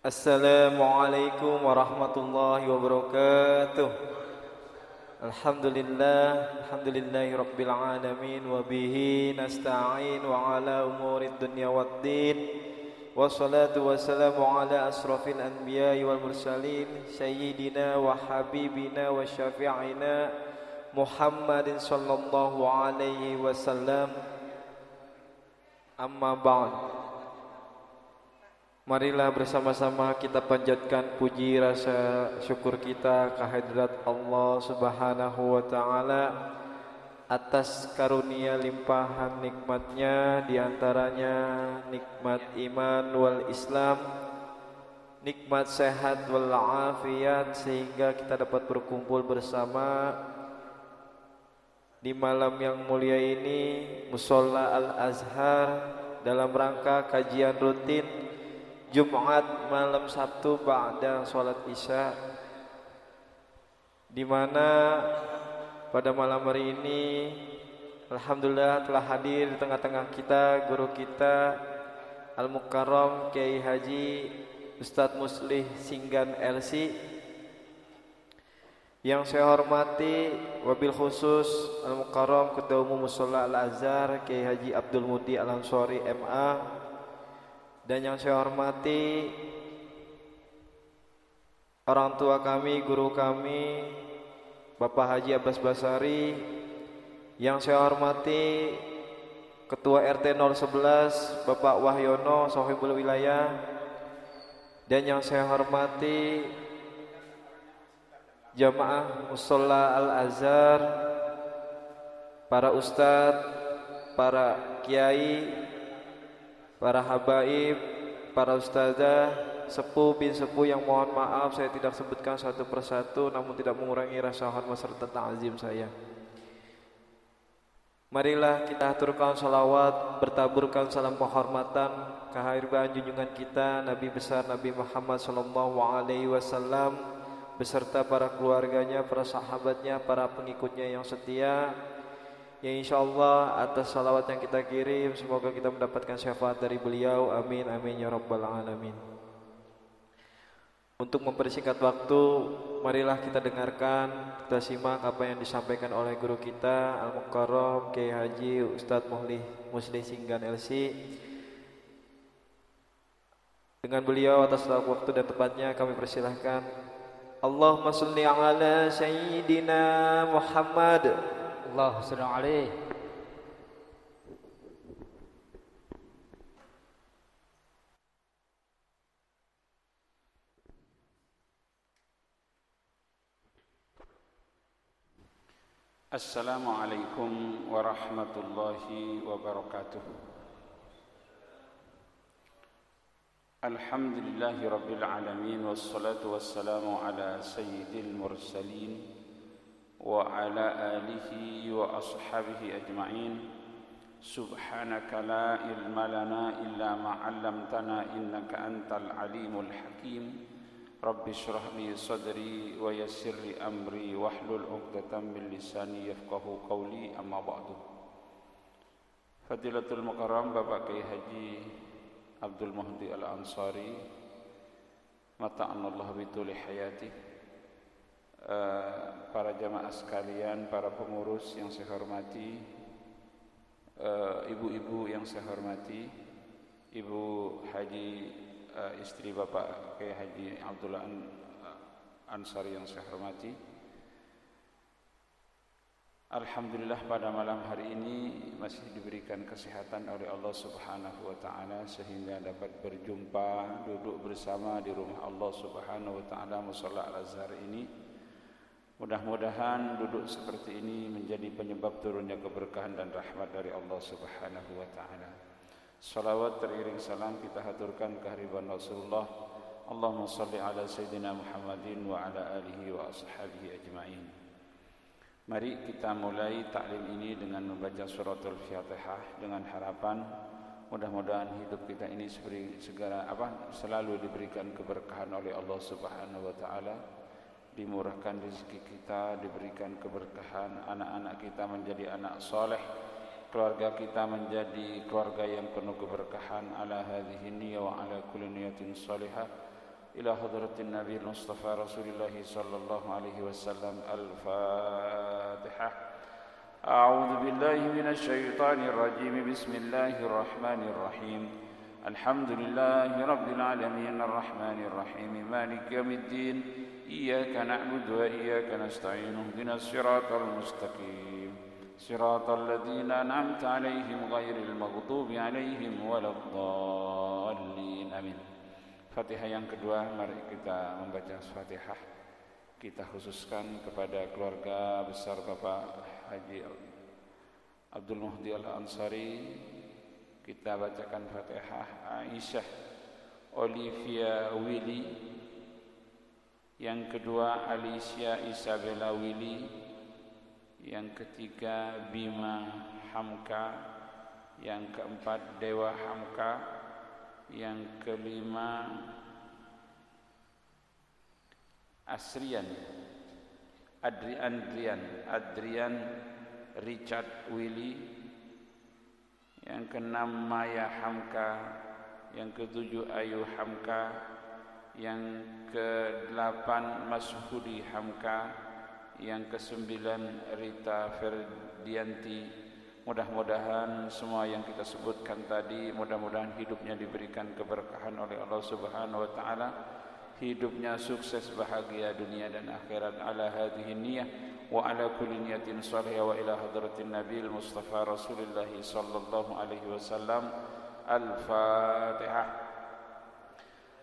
Assalamualaikum warahmatullahi wabarakatuh. Alhamdulillahi rabbil alamin wa bihi nasta'in wa ala umurid dunya waddin. Wassalatu wassalamu ala asrafil anbiya'i wal mursalin sayyidina wa habibina wa syafi'ina Muhammadin sallallahu alaihi wasallam. Amma ba'd. Marilah bersama-sama kita panjatkan puji rasa syukur kita kehadirat Allah Subhanahu wa taala atas karunia limpahan nikmatnya, diantaranya nikmat iman wal Islam, nikmat sehat wal afiat, sehingga kita dapat berkumpul bersama di malam yang mulia ini Musholla Al-Azhar dalam rangka kajian rutin Jumat malam Sabtu ba'da sholat Isya, di mana pada malam hari ini alhamdulillah telah hadir di tengah-tengah kita guru kita Al-Mukarram Kiai Haji Ustadz Muslih Singgan LC. Yang saya hormati wabil khusus Al-Mukarram Ketua Umum Musholla Al-Azhar Kiai Haji Abdul Mudi Al-Ansori MA. Dan yang saya hormati orang tua kami, guru kami Bapak Haji Abbas Basari. Yang saya hormati Ketua RT 011 Bapak Wahyono Sohibul Wilayah. Dan yang saya hormati jamaah Musholla Al-Azhar, para ustadz, para kiai, para habaib, para ustazah, sepuh bin sepuh yang mohon maaf saya tidak sebutkan satu persatu, namun tidak mengurangi rasa hormat serta ta'zim saya. Marilah kita aturkan salawat, bertaburkan salam penghormatan kehadiran junjungan kita Nabi besar Nabi Muhammad sallallahu alaihi wasallam beserta para keluarganya, para sahabatnya, para pengikutnya yang setia. Ya insyaallah atas salawat yang kita kirim semoga kita mendapatkan syafaat dari beliau. Amin amin ya rabbal alamin. Untuk mempersingkat waktu, marilah kita dengarkan, kita simak apa yang disampaikan oleh guru kita Al-Mukarram Kiai Haji Ustadz Muslih Singgan LC. Dengan beliau atas waktu dan tempatnya kami persilahkan. Allahumma sholli ala sayyidina Muhammad. Allah sallallahu alaihi. Assalamualaikum warahmatullahi wabarakatuh. Alhamdulillahi rabbil alamin, wassalatu wassalamu ala sayyidil mursalin wa ala alihi wa ashabihi ajma'in. Subhanaka la ilma lana illa ma 'allamtana innaka antal alimul hakim. Rabbi shrah li sadri wa yassir li amri wahlul 'uqdatam min lisani yafqahu qawli, amma ba'du. Fadilatul Mukarram Bapak Kiai Haji Abdul Muhdi Al-Ansari mata'anallahu bituli hayati. Para jamaah sekalian, para pengurus yang saya hormati, ibu-ibu yang saya hormati, Ibu Haji istri Bapak Kiai Haji Abdullah Ansari yang saya hormati. Alhamdulillah pada malam hari ini masih diberikan kesehatan oleh Allah Subhanahu wa taala sehingga dapat berjumpa, duduk bersama di rumah Allah Subhanahu wa taala Musholla Al-Azhar ini. Mudah-mudahan duduk seperti ini menjadi penyebab turunnya keberkahan dan rahmat dari Allah Subhanahu wa taala. Salawat teriring salam kita haturkan kehadiran Rasulullah. Allahumma shalli ala sayyidina Muhammadin wa ala alihi wa ashabihi ajma'in. Mari kita mulai taklim ini dengan membaca suratul Fatihah dengan harapan mudah-mudahan hidup kita ini selalu diberikan keberkahan oleh Allah Subhanahu wa taala. Dimurahkan rezeki kita, diberikan keberkahan, anak-anak kita menjadi anak soleh, keluarga kita menjadi keluarga yang penuh keberkahan. Ala hadhihi niyya wa ala kulli niyatin salihah إلى حضرة النبي المصطفى رسول الله صلى الله عليه وسلم. الفاتحة. أعوذ بالله من الشيطان الرجيم. بسم الله الرحمن الرحيم. الحمد لله رب العالمين الرحمن الرحيم مالك يوم الدين. إياك نعبد وإياك نستعين. اهدنا الصراط المستقيم صراط الذين أنعمت عليهم غير المغضوب عليهم ولا الضالين. Amin. Fatihah yang kedua, mari kita membaca Fatihah. Kita khususkan kepada keluarga besar Bapak Haji Abdul Muhdi Al-Ansari. Kita bacakan Fatihah. Aisyah Olivia Willy. Yang kedua Alicia Isabella Willy. Yang ketiga Bima Hamka. Yang keempat Dewa Hamka. Yang kelima Adrian Richard Willy. Yang keenam Maya Hamka. Yang ketujuh Ayu Hamka. Yang kedelapan Mashudi Hamka. Yang kesembilan Rita Ferdianti. Mudah-mudahan semua yang kita sebutkan tadi, mudah-mudahan hidupnya diberikan keberkahan oleh Allah Subhanahu wa taala. Hidupnya sukses, bahagia dunia dan akhirat. Ala hadhihi niyyah wa ala kulli niyatin salihah wa ila hadratin Nabil Mustafa Rasulullah sallallahu alaihi wasallam. Al-Fatihah.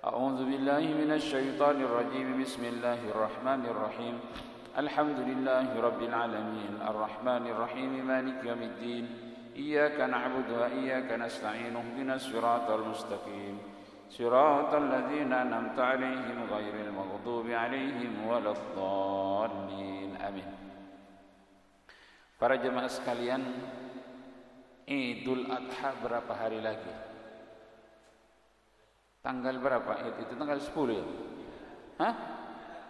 A'udzu billahi minasy syaithanir rajim. Bismillahirrahmanirrahim. Alhamdulillahi rabbil alamin arrahmanir rahim maliki yaumiddin. Iyyaka na'budu wa iyyaka nasta'in. Ihdinas siratal mustaqim siratal ladzina an'amta 'alaihim ghairil maghdubi 'alaihim waladdallin. Amin. Para jemaah sekalian, Idul Adha berapa hari lagi? Tanggal berapa? Itu tanggal 10 ya? Hah?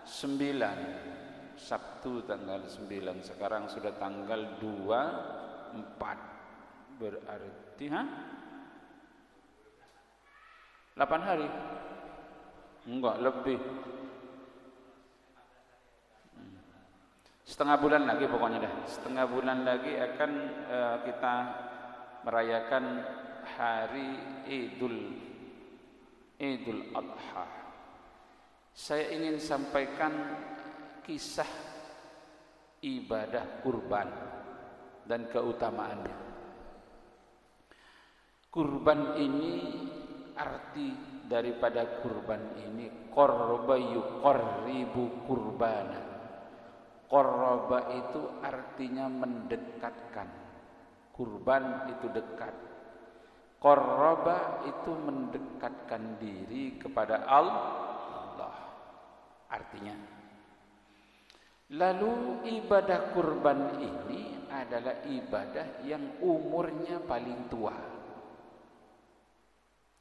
9. Sabtu tanggal 9. Sekarang sudah tanggal 24. Berarti 8 hari? Enggak, lebih. Setengah bulan lagi pokoknya dah. Setengah bulan lagi akan kita merayakan hari Idul Adha. Saya ingin sampaikan kisah ibadah kurban dan keutamaannya. Kurban ini, arti daripada kurban ini, qarraba yuqarribu qurbana. Qarraba itu artinya mendekatkan. Kurban itu dekat. Qarraba itu mendekatkan diri kepada Allah. Artinya, lalu ibadah kurban ini adalah ibadah yang umurnya paling tua.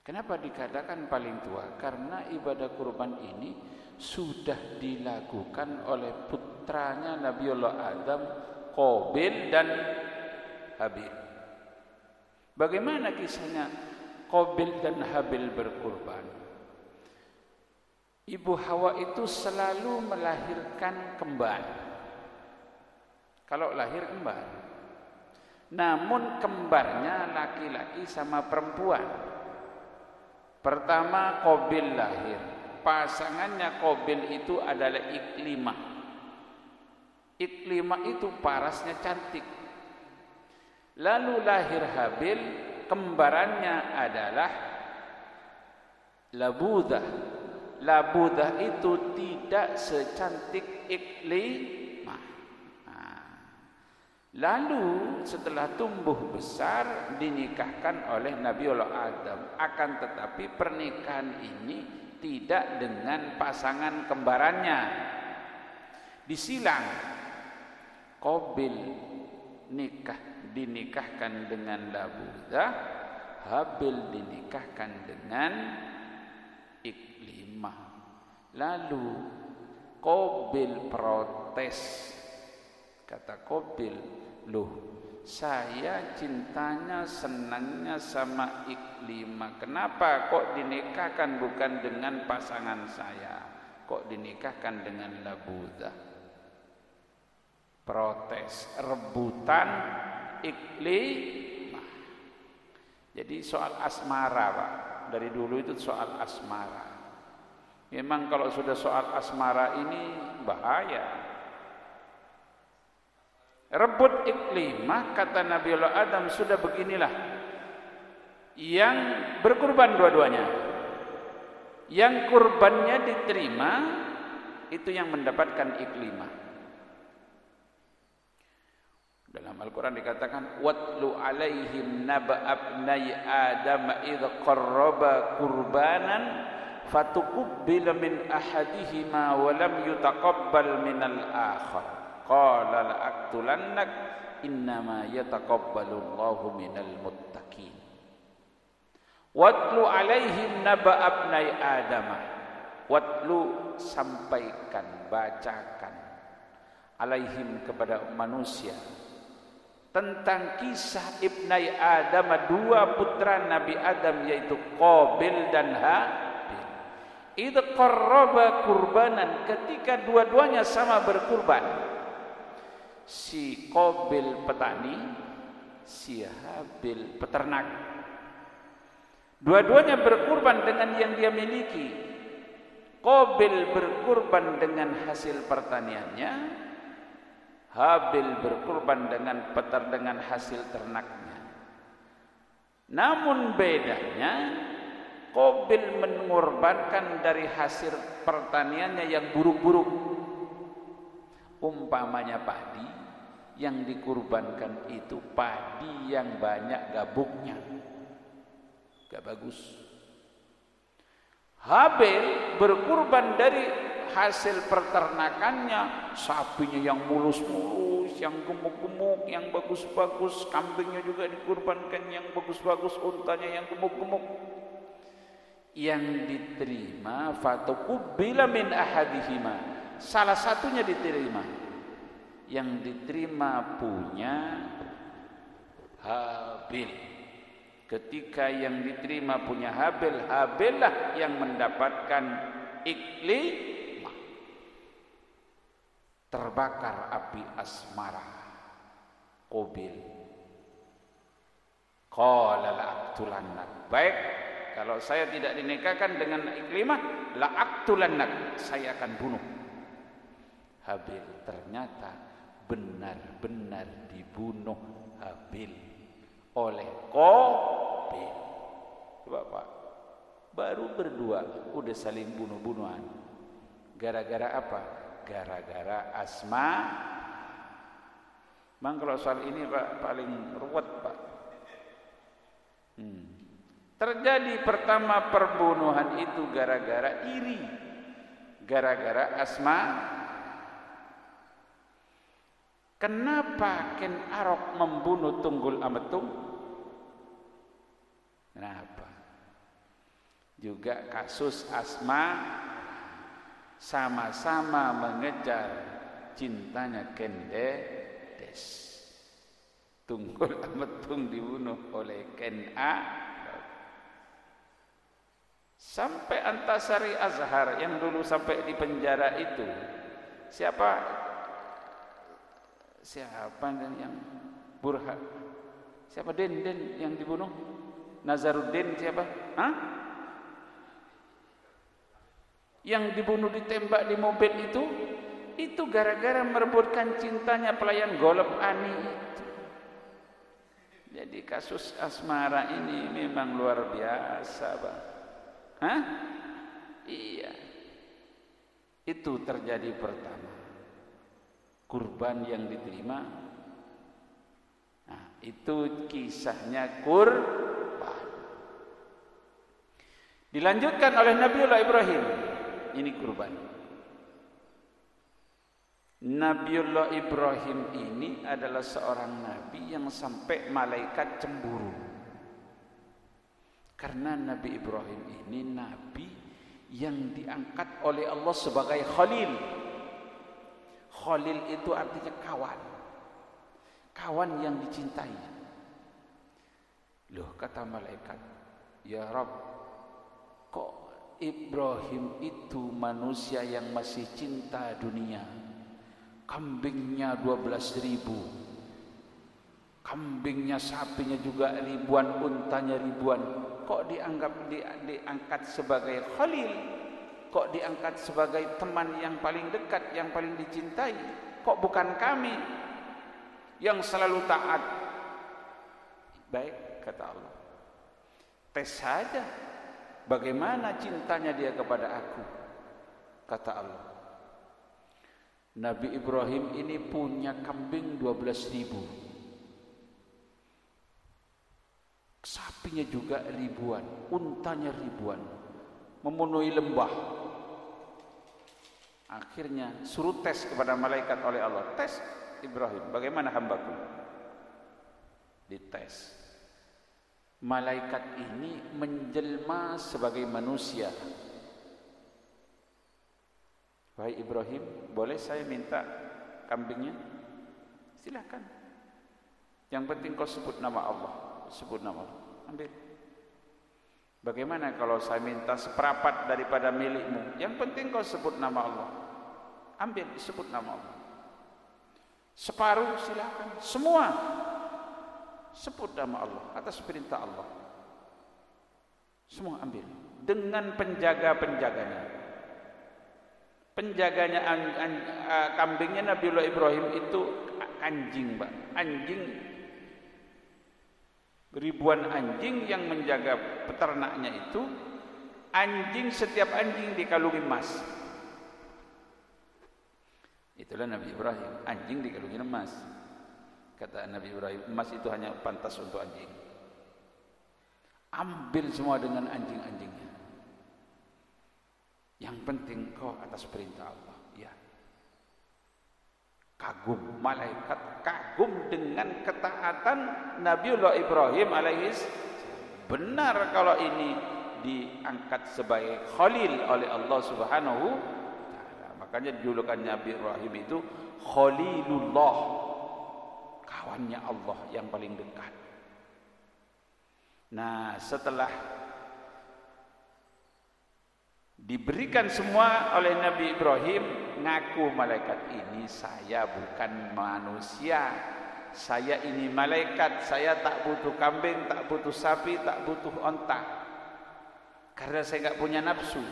Kenapa dikatakan paling tua? Karena ibadah kurban ini sudah dilakukan oleh putranya Nabiullah Adam, Qabil dan Habil. Bagaimana kisahnya Qabil dan Habil berkurban? Ibu Hawa itu selalu melahirkan kembar. Kalau lahir kembar. Namun kembarnya laki-laki sama perempuan. Pertama Qabil lahir. Pasangannya Qabil itu adalah Iklimah. Iklimah itu parasnya cantik. Lalu lahir Habil, kembarannya adalah Labudah. Labudah itu tidak secantik Iklimah. Lalu setelah tumbuh besar dinikahkan oleh Nabiullah Adam. Akan tetapi pernikahan ini tidak dengan pasangan kembarannya. Disilang. Qabil dinikahkan dengan Labudah, Habil dinikahkan dengan Iklimah. Lalu Qabil protes. Kata Qabil, loh, saya cintanya senangnya sama Iklimah. Kenapa kok dinikahkan bukan dengan pasangan saya? Kok dinikahkan dengan Labudah? Protes, rebutan Iklimah. Jadi soal asmara, Pak. Dari dulu itu soal asmara. Memang kalau sudah soal asmara ini bahaya. Rebut Iklimah, kata Nabiullah Adam, sudah beginilah. Yang berkurban dua-duanya. Yang kurbannya diterima, itu yang mendapatkan Iklimah. Dalam Al-Quran dikatakan, watlu alaihim naba abnai Adam idh qarraba qurbanan fatukubbila min ahadihima walam yutaqabbal minal akhar qala la'aqtulannak innama yataqabbalullahu minal muttaqin. Watlu alaihim naba abnai Adam. Watlu, sampaikan, bacakan, alaihim, kepada manusia, tentang kisah Ibnai Adam, dua putra Nabi Adam, yaitu Qabil dan Habil. Idh qarraba qurbanan, ketika dua-duanya sama berkurban. Si Qabil petani, si Habil peternak. Dua-duanya berkurban dengan yang dia miliki. Qabil berkurban dengan hasil pertaniannya, Habil berkurban dengan hasil ternaknya. Namun bedanya, Qabil mengorbankan dari hasil pertaniannya yang buruk-buruk. Umpamanya padi, yang dikurbankan itu padi yang banyak gabuknya, gak bagus. Habil berkurban dari hasil peternakannya, sapinya yang mulus-mulus, yang gemuk-gemuk, yang bagus-bagus, kambingnya juga dikurbankan yang bagus-bagus, untanya yang gemuk-gemuk. Yang diterima fatukubbila min ahadihima, salah satunya diterima. Yang diterima punya Habil. Ketika yang diterima punya Habil, Habillah yang mendapatkan Iklimah. Terbakar api asmara Qabil. Qala la'aqtulannak. Baik, kalau saya tidak dinikahkan dengan Iklimah, la'aqtulannak, saya akan bunuh Habil. Ternyata benar-benar dibunuh Habil oleh Qabil. Coba Pak, baru berdua udah saling bunuh-bunuhan. Gara-gara apa? Gara-gara asma. Memang kalau soal ini Pak paling ruwet Pak. Terjadi pertama perbunuhan itu gara-gara iri, gara-gara asma. Kenapa Ken Arok membunuh Tunggul Ametung? Kenapa? Juga kasus asma, sama-sama mengejar cintanya Ken Dedes. Tunggul Ametung dibunuh oleh Ken Arok. Sampai Antasari Azhar yang dulu sampai di penjara itu, siapa yang Burhan? Siapa Den yang dibunuh? Nazaruddin siapa? Hah? Yang dibunuh ditembak di mobil itu gara-gara merebutkan cintanya pelayan golop Ani itu. Jadi kasus asmara ini memang luar biasa, Bang. Hah? Iya. Itu terjadi pertama. Kurban yang diterima. Nah, itu kisahnya kurban. Dilanjutkan oleh Nabiullah Ibrahim. Ini kurban. Nabiullah Ibrahim ini adalah seorang nabi yang sampai malaikat cemburu. Karena Nabi Ibrahim ini nabi yang diangkat oleh Allah sebagai Khalil. Khalil itu artinya kawan. kawan yang dicintai. Loh, kata malaikat, ya Rabb, kok Ibrahim itu manusia yang masih cinta dunia, kambingnya 12.000, kambingnya, sapinya juga ribuan, untanya ribuan, kok diangkat sebagai khalil, kok diangkat sebagai teman yang paling dekat, yang paling dicintai, kok bukan kami yang selalu taat? Baik, kata Allah, tes saja bagaimana cintanya dia kepada aku. Kata Allah, Nabi Ibrahim ini punya kambing 12.000, sapinya juga ribuan, untanya ribuan, memenuhi lembah. Akhirnya suruh tes kepada malaikat oleh Allah. Tes Ibrahim, bagaimana hambaku? Dites. Malaikat ini menjelma sebagai manusia. Wahai Ibrahim, boleh saya minta kambingnya? Silakan. Yang penting kau sebut nama Allah. Sebut nama Allah, ambil. Bagaimana kalau saya minta seperapat daripada milikmu? Yang penting kau sebut nama Allah. Ambil, sebut nama Allah. Separuh silakan, semua sebut nama Allah atas perintah Allah. Semua ambil dengan penjaga-penjaganya. Penjaganya kambingnya Nabiullah Ibrahim itu anjing, Pak. Anjing, ribuan anjing yang menjaga peternaknya itu. Anjing, setiap anjing dikalungi emas. Itulah Nabi Ibrahim, anjing dikalungi emas. Kata Nabi Ibrahim, emas itu hanya pantas untuk anjing. Ambil semua dengan anjing-anjingnya. Yang penting kau atas perintah Allah. Ya. Kagum, malaikat kagum dengan ketaatan Nabiullah Ibrahim alaihis. Benar kalau ini diangkat sebagai khalil oleh Allah Subhanahu wa taala. Makanya julukan Nabi Ibrahim itu Khalilullah, kawannya Allah yang paling dekat. Nah, setelah diberikan semua oleh Nabi Ibrahim, ngaku malaikat ini, saya bukan manusia, saya ini malaikat, saya tak butuh kambing, tak butuh sapi, tak butuh onta, karena saya enggak punya nafsu,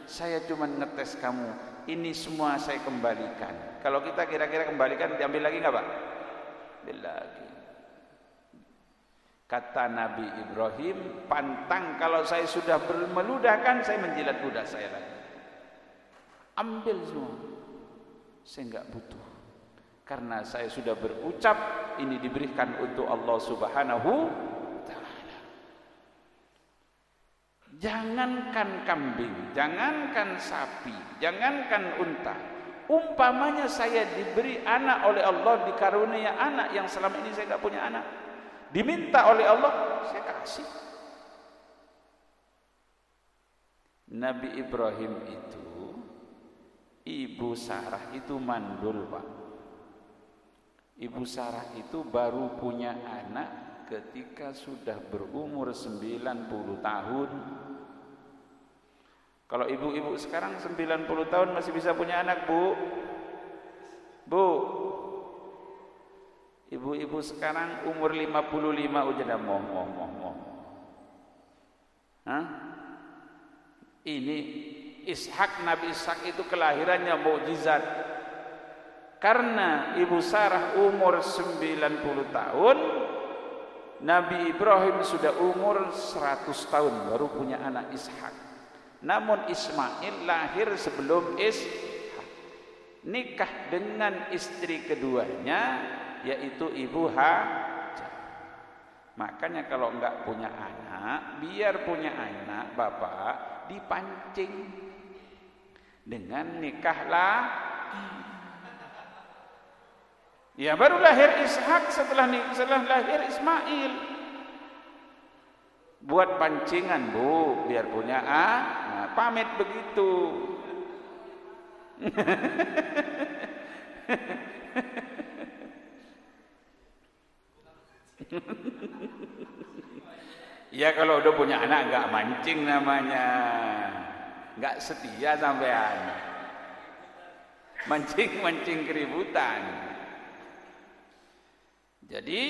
saya cuma ngetes kamu, ini semua saya kembalikan. Kalau kita kira-kira kembalikan, diambil lagi enggak, Pak? Ambil lagi. Kata Nabi Ibrahim, pantang kalau saya sudah meludahkan, saya menjilat ludah saya lagi. Ambil semua, saya enggak butuh, karena saya sudah berucap ini diberikan untuk Allah Subhanahu wa taala. Jangankan kambing, jangankan sapi, jangankan unta, umpamanya saya diberi anak oleh Allah, dikarunia anak yang selama ini saya enggak punya anak, diminta oleh Allah, saya kasih. Nabi Ibrahim itu, Ibu Sarah itu mandul, Pak. Ibu Sarah itu baru punya anak ketika sudah berumur 90 tahun. Kalau ibu-ibu sekarang 90 tahun masih bisa punya anak, Bu? Bu, ibu-ibu sekarang umur 55 udah dah moh. Hah? Ini Ishak, Nabi Ishak itu kelahirannya mukjizat. Karena Ibu Sarah umur 90 tahun, Nabi Ibrahim sudah umur 100 tahun baru punya anak Ishak. Namun Ismail lahir sebelum Ishak. Nikah dengan istri keduanya, yaitu Ibu Hajar. Makanya kalau enggak punya anak, biar punya anak, Bapak dipancing dengan nikahlah. Ya, baru lahir Ishak, setelah lahir Ismail. Buat pancingan, Bu, biar punya anak. Pamit begitu. Ya kalau udah punya anak nggak mancing namanya, nggak setia sampean. Mancing keributan. Jadi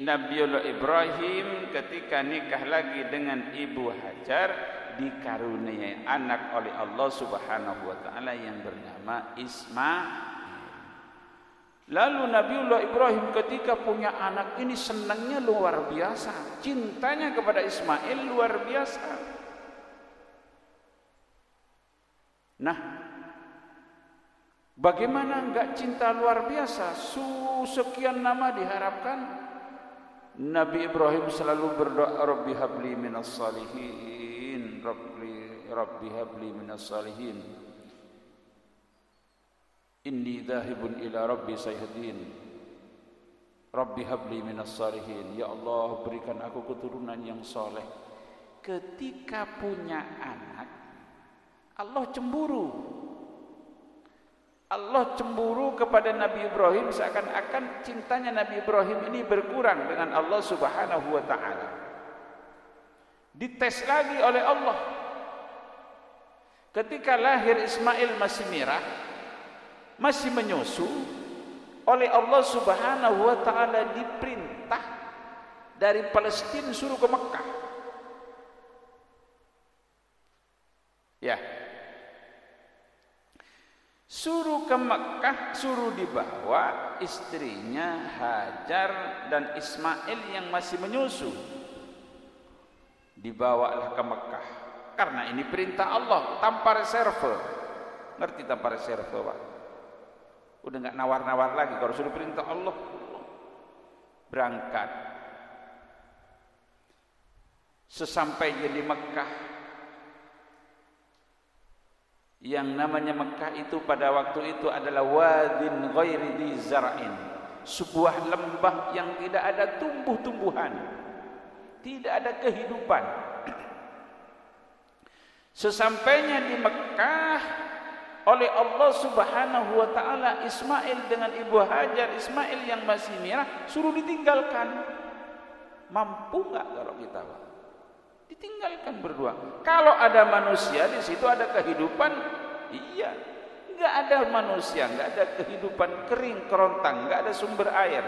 Nabiullah Ibrahim ketika nikah lagi dengan Ibu Hajar dikaruniai anak oleh Allah Subhanahu wa taala yang bernama Ismail. Lalu Nabiullah Ibrahim ketika punya anak ini senangnya luar biasa, cintanya kepada Ismail luar biasa. Nah, bagaimana enggak cinta luar biasa? Sekian nama diharapkan. Nabi Ibrahim selalu berdoa, Rabbi habli minas salihin, Rabbi habli minas salihin. Inni dhahibun ila Rabbi sayahdin. Rabbi habli minas salihin. Ya Allah, berikan aku keturunan yang soleh. Ketika punya anak, Allah cemburu. Allah cemburu kepada Nabi Ibrahim seakan-akan cintanya Nabi Ibrahim ini berkurang dengan Allah Subhanahu wa taala. Dites lagi oleh Allah. Ketika lahir Ismail masih merah, masih menyusu, oleh Allah Subhanahu wa taala diperintah dari Palestina suruh ke Mekah. Ya. Suruh ke Mekah, suruh dibawa istrinya Hajar dan Ismail yang masih menyusu. Dibawalah ke Mekah. Karena ini perintah Allah tanpa reserve. Ngerti tanpa reserve, Pak? Udah enggak nawar-nawar lagi kalau sudah perintah Allah. Berangkat. Sesampainya di Mekah, yang namanya Mekah itu pada waktu itu adalah wadin ghairi di zar'in, sebuah lembah yang tidak ada tumbuh-tumbuhan, tidak ada kehidupan. Sesampainya di Mekah, oleh Allah Subhanahu wa taala Ismail dengan Ibu Hajar, Ismail yang masih merah suruh ditinggalkan. Mampu enggak kalau kita, Pak? Ditinggalkan berdua. Kalau ada manusia di situ ada kehidupan, iya. Enggak ada manusia, enggak ada kehidupan, kering kerontang, enggak ada sumber air.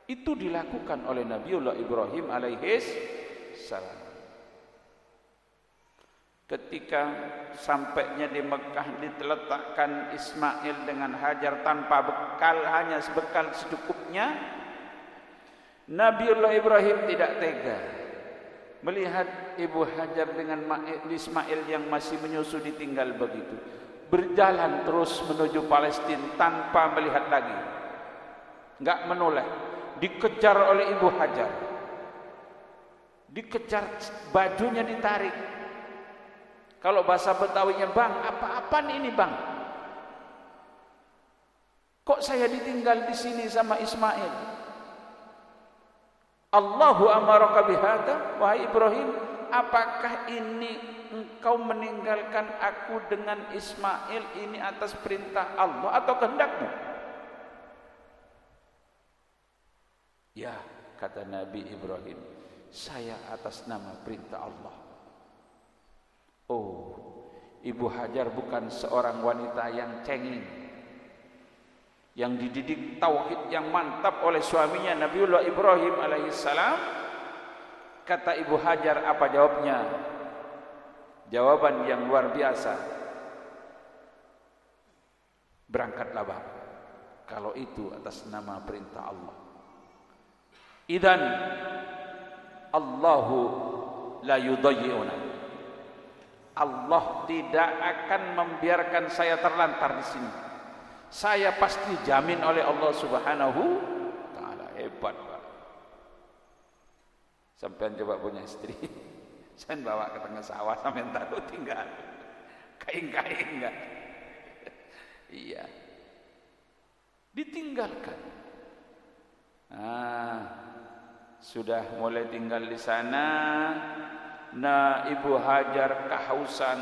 Itu dilakukan oleh Nabiullah Ibrahim alaihis salam. Ketika sampainya di Mekah diletakkan Ismail dengan Hajar tanpa bekal, hanya sebekal secukupnya, Nabiullah Ibrahim tidak tega melihat Ibu Hajar dengan Ismail yang masih menyusu ditinggal begitu. Berjalan terus menuju Palestina tanpa melihat lagi. Enggak menoleh. Dikejar oleh Ibu Hajar. Dikejar, bajunya ditarik. Kalau bahasa Betawinya, Bang, apa-apaan ini, Bang? Kok saya ditinggal di sini sama Ismail? Allahu amaraka bihada, wahai Ibrahim, apakah ini engkau meninggalkan aku dengan Ismail ini atas perintah Allah atau kehendakmu? Ya, kata Nabi Ibrahim, saya atas nama perintah Allah. Oh, Ibu Hajar bukan seorang wanita yang cengeng, yang dididik tauhid yang mantap oleh suaminya Nabiullah Ibrahim alaihissalam. Kata Ibu Hajar, apa jawabnya? Jawaban yang luar biasa. Berangkatlah, Bang, kalau itu atas nama perintah Allah. Idzan Allahu la yudayyi'una. Allah tidak akan membiarkan saya terlantar di sini. Saya pasti jamin oleh Allah Subhanahu taala. Hebat, Pak. Sampean coba punya istri, saya bawa ke tengah sawah sampean taruh tinggal. Kain-kain enggak? Iya. Ditinggalkan. Sudah mulai tinggal di sana. Nah, Ibu Hajar kehausan,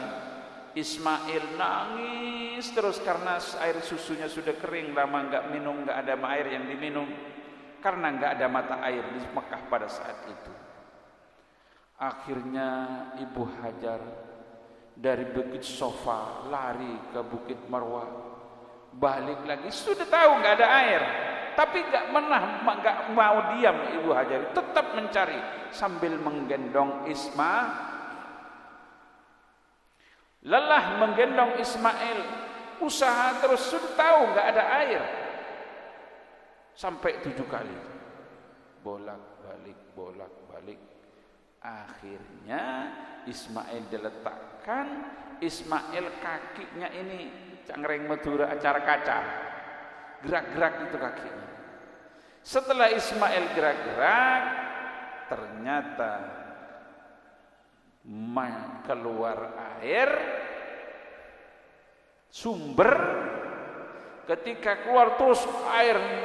Ismail nangis terus karena air susunya sudah kering, lama enggak minum, enggak ada air yang diminum. karena enggak ada mata air di Mekah pada saat itu. Akhirnya Ibu Hajar dari Bukit Sofa lari ke Bukit Marwah, balik lagi, sudah tahu enggak ada air, tapi enggak mau diam. Ibu Hajar tetap mencari sambil menggendong Ismail. Lelah menggendong Ismail, usaha terus, sudah tahu enggak ada air, sampai 7 kali bolak-balik. Akhirnya Ismail diletakkan. Ismail kakinya ini cangreng Madura acara kaca, gerak-gerak itu kakinya. Setelah Ismail gerak-gerak, ternyata keluar air sumber. Ketika keluar terus air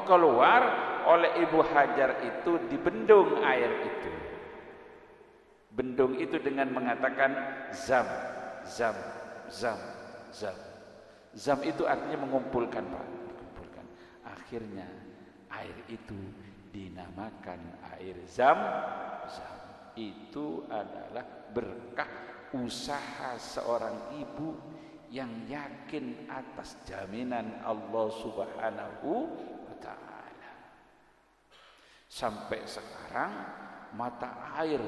keluar oleh Ibu Hajar itu, dibendung air itu. Bendung itu dengan mengatakan zam, zam, zam, zam. Zam itu artinya mengumpulkan, Pak, mengumpulkan. Akhirnya air itu dinamakan air zam, zam. Itu adalah berkah usaha seorang ibu yang yakin atas jaminan Allah Subhanahu wa ta'ala. Sampai sekarang mata air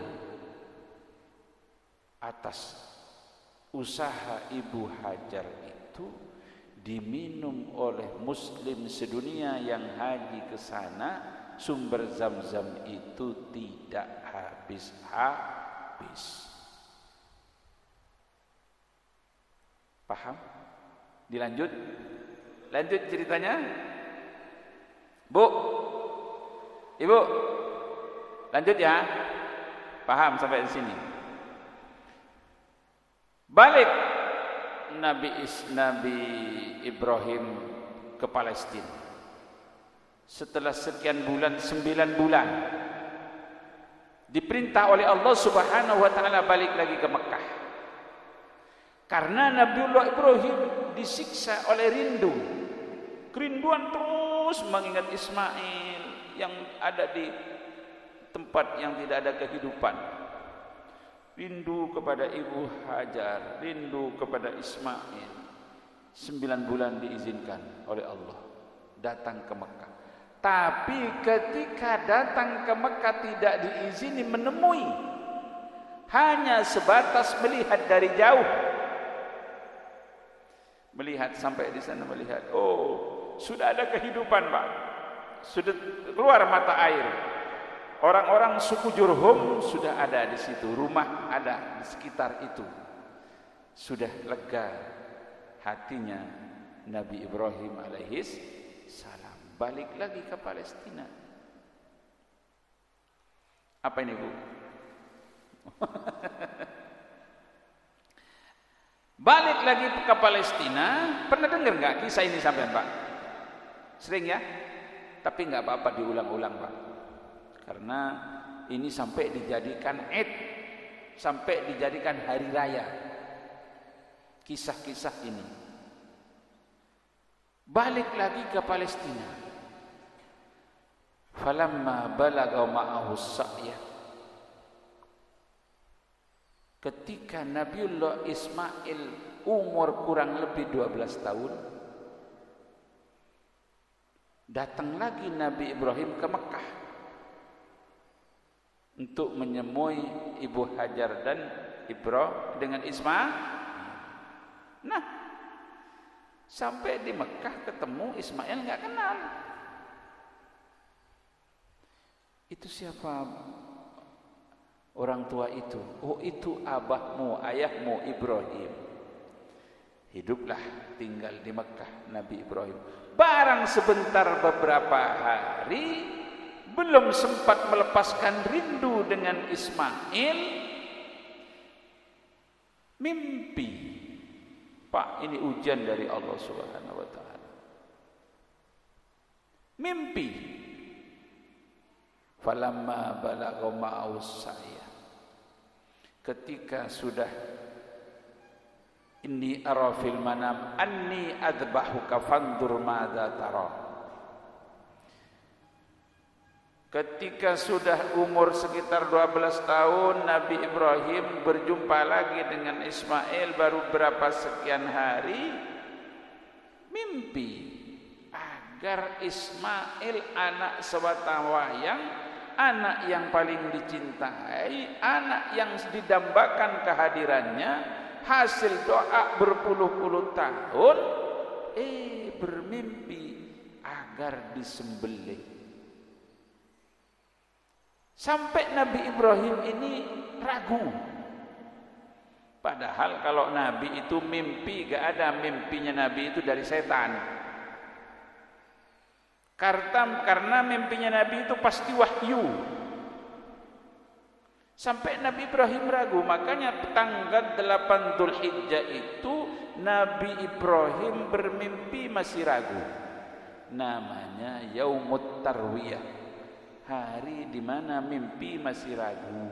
atas usaha Ibu Hajar itu diminum oleh muslim sedunia yang haji ke sana. Sumber Zam-Zam itu tidak habis. Paham? Dilanjut? Lanjut ceritanya? Bu, Ibu, lanjut ya. Paham sampai di sini? Balik Nabi Ibrahim ke Palestina. Setelah sekian bulan, 9 bulan, diperintah oleh Allah Subhanahu wa ta'ala balik lagi ke Mekah. Karena Nabiullah Ibrahim disiksa oleh rindu. Kerinduan terus mengingat Ismail yang ada di tempat yang tidak ada kehidupan. Rindu kepada Ibu Hajar, rindu kepada Ismail. 9 bulan diizinkan oleh Allah datang ke Mekah. Tapi ketika datang ke Mekah tidak diizini menemui, hanya sebatas melihat dari jauh. Melihat sampai di sana, melihat, oh sudah ada kehidupan, Pak, sudah keluar mata air. Orang-orang suku Jurhum sudah ada di situ, rumah ada di sekitar itu. Sudah lega hatinya Nabi Ibrahim alaihis salam. Balik lagi ke Palestina. Apa ini, Bu? Balik lagi ke Palestina. Pernah dengar nggak kisah ini sampean, Pak? Sering ya? Tapi nggak apa-apa diulang-ulang, Pak. Karena ini sampai dijadikan Id, sampai dijadikan hari raya. Kisah-kisah ini. Balik lagi ke Palestina. Falamma balagha ma'ahu sa'ya. Ketika Nabiullah Ismail umur kurang lebih 12 tahun, datang lagi Nabi Ibrahim ke Mekah untuk menemui Ibu Hajar dan Ibrahim dengan Ismail. Nah, sampai di Mekah ketemu Ismail nggak kenal. Itu siapa orang tua itu? Oh, itu abahmu, ayahmu Ibrahim. Hiduplah tinggal di Mekah Nabi Ibrahim. Barang sebentar beberapa hari, belum sempat melepaskan rindu dengan Ismail, mimpi. Pak, ini ujian dari Allah Subhanahu wa ta'ala. Mimpi. Falamma balagha ma'ahu sa'ya. Ketika sudah, inni ara fil manam anni adbahuka fandur madza tara. Ketika sudah umur sekitar 12 tahun, Nabi Ibrahim berjumpa lagi dengan Ismail baru berapa sekian hari, mimpi agar Ismail anak sewatawayang, anak yang paling dicintai, anak yang didambakan kehadirannya, hasil doa berpuluh-puluh tahun, bermimpi agar disembelih. Sampai Nabi Ibrahim ini ragu. Padahal kalau Nabi itu mimpi, gak ada mimpinya Nabi itu dari setan. Karena mimpinya Nabi itu pasti wahyu. Sampai Nabi Ibrahim ragu. Makanya tanggal 8 Dzulhijjah itu Nabi Ibrahim bermimpi masih ragu. Namanya Yaumut Tarwiyah. Hari di mana mimpi masih ragu.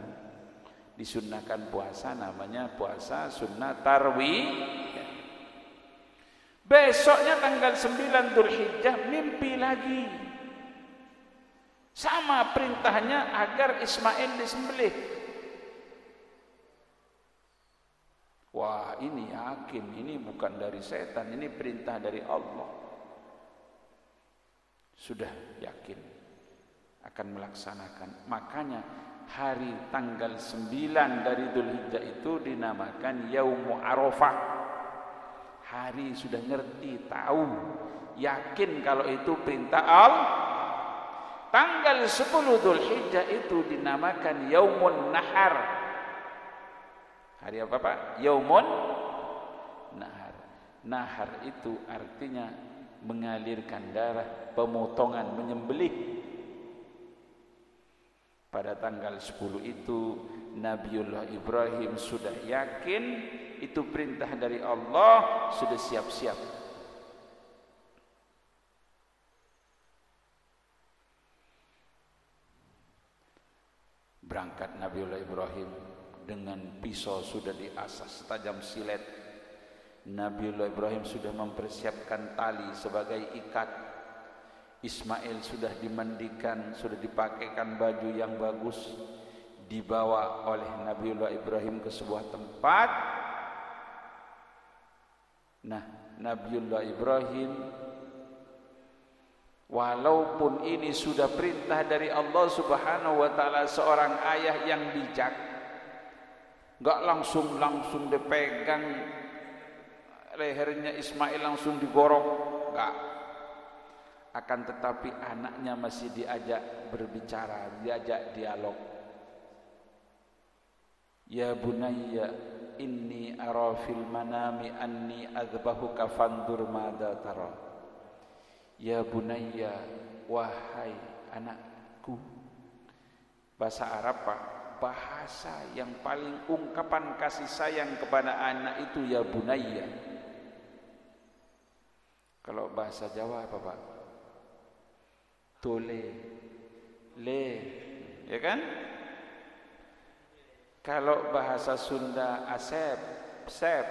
Disunnahkan puasa, namanya puasa sunnah tarwiyah. Besoknya tanggal 9 Dzulhijjah mimpi lagi. Sama perintahnya agar Ismail disembelih. Wah, ini yakin ini bukan dari setan, ini perintah dari Allah. Sudah yakin akan melaksanakan. Makanya hari tanggal 9 dari Dzulhijjah itu dinamakan Yaumu Arafah. Hari sudah ngerti, tahu, yakin kalau itu perintah Allah. Tanggal 10 Dzulhijjah itu dinamakan Yaumun Nahar. Hari apa Pak? Yaumun Nahar. Nahar itu artinya mengalirkan darah, pemotongan, menyembelih. Pada tanggal 10 itu Nabiullah Ibrahim sudah yakin itu perintah dari Allah, sudah siap-siap. Berangkat Nabiullah Ibrahim dengan pisau sudah diasah tajam silet. Nabiullah Ibrahim sudah mempersiapkan tali sebagai ikat. Ismail sudah dimandikan, sudah dipakaikan baju yang bagus, dibawa oleh Nabiullah Ibrahim ke sebuah tempat. Nah, Nabiullah Ibrahim walaupun ini sudah perintah dari Allah Subhanahu wa taala, seorang ayah yang bijak, enggak langsung dipegang lehernya Ismail langsung digorok, enggak. Akan tetapi anaknya masih diajak berbicara, diajak dialog. Ya bunayya inni ara fil manami anni adzbahuka fandur madza tara. Ya bunayya, wahai anakku. Bahasa Arab Pak, bahasa yang paling ungkapan kasih sayang kepada anak itu ya bunayya. Kalau bahasa Jawa apa Pak? Tole, le, ya kan? Kalau bahasa Sunda asep, sep.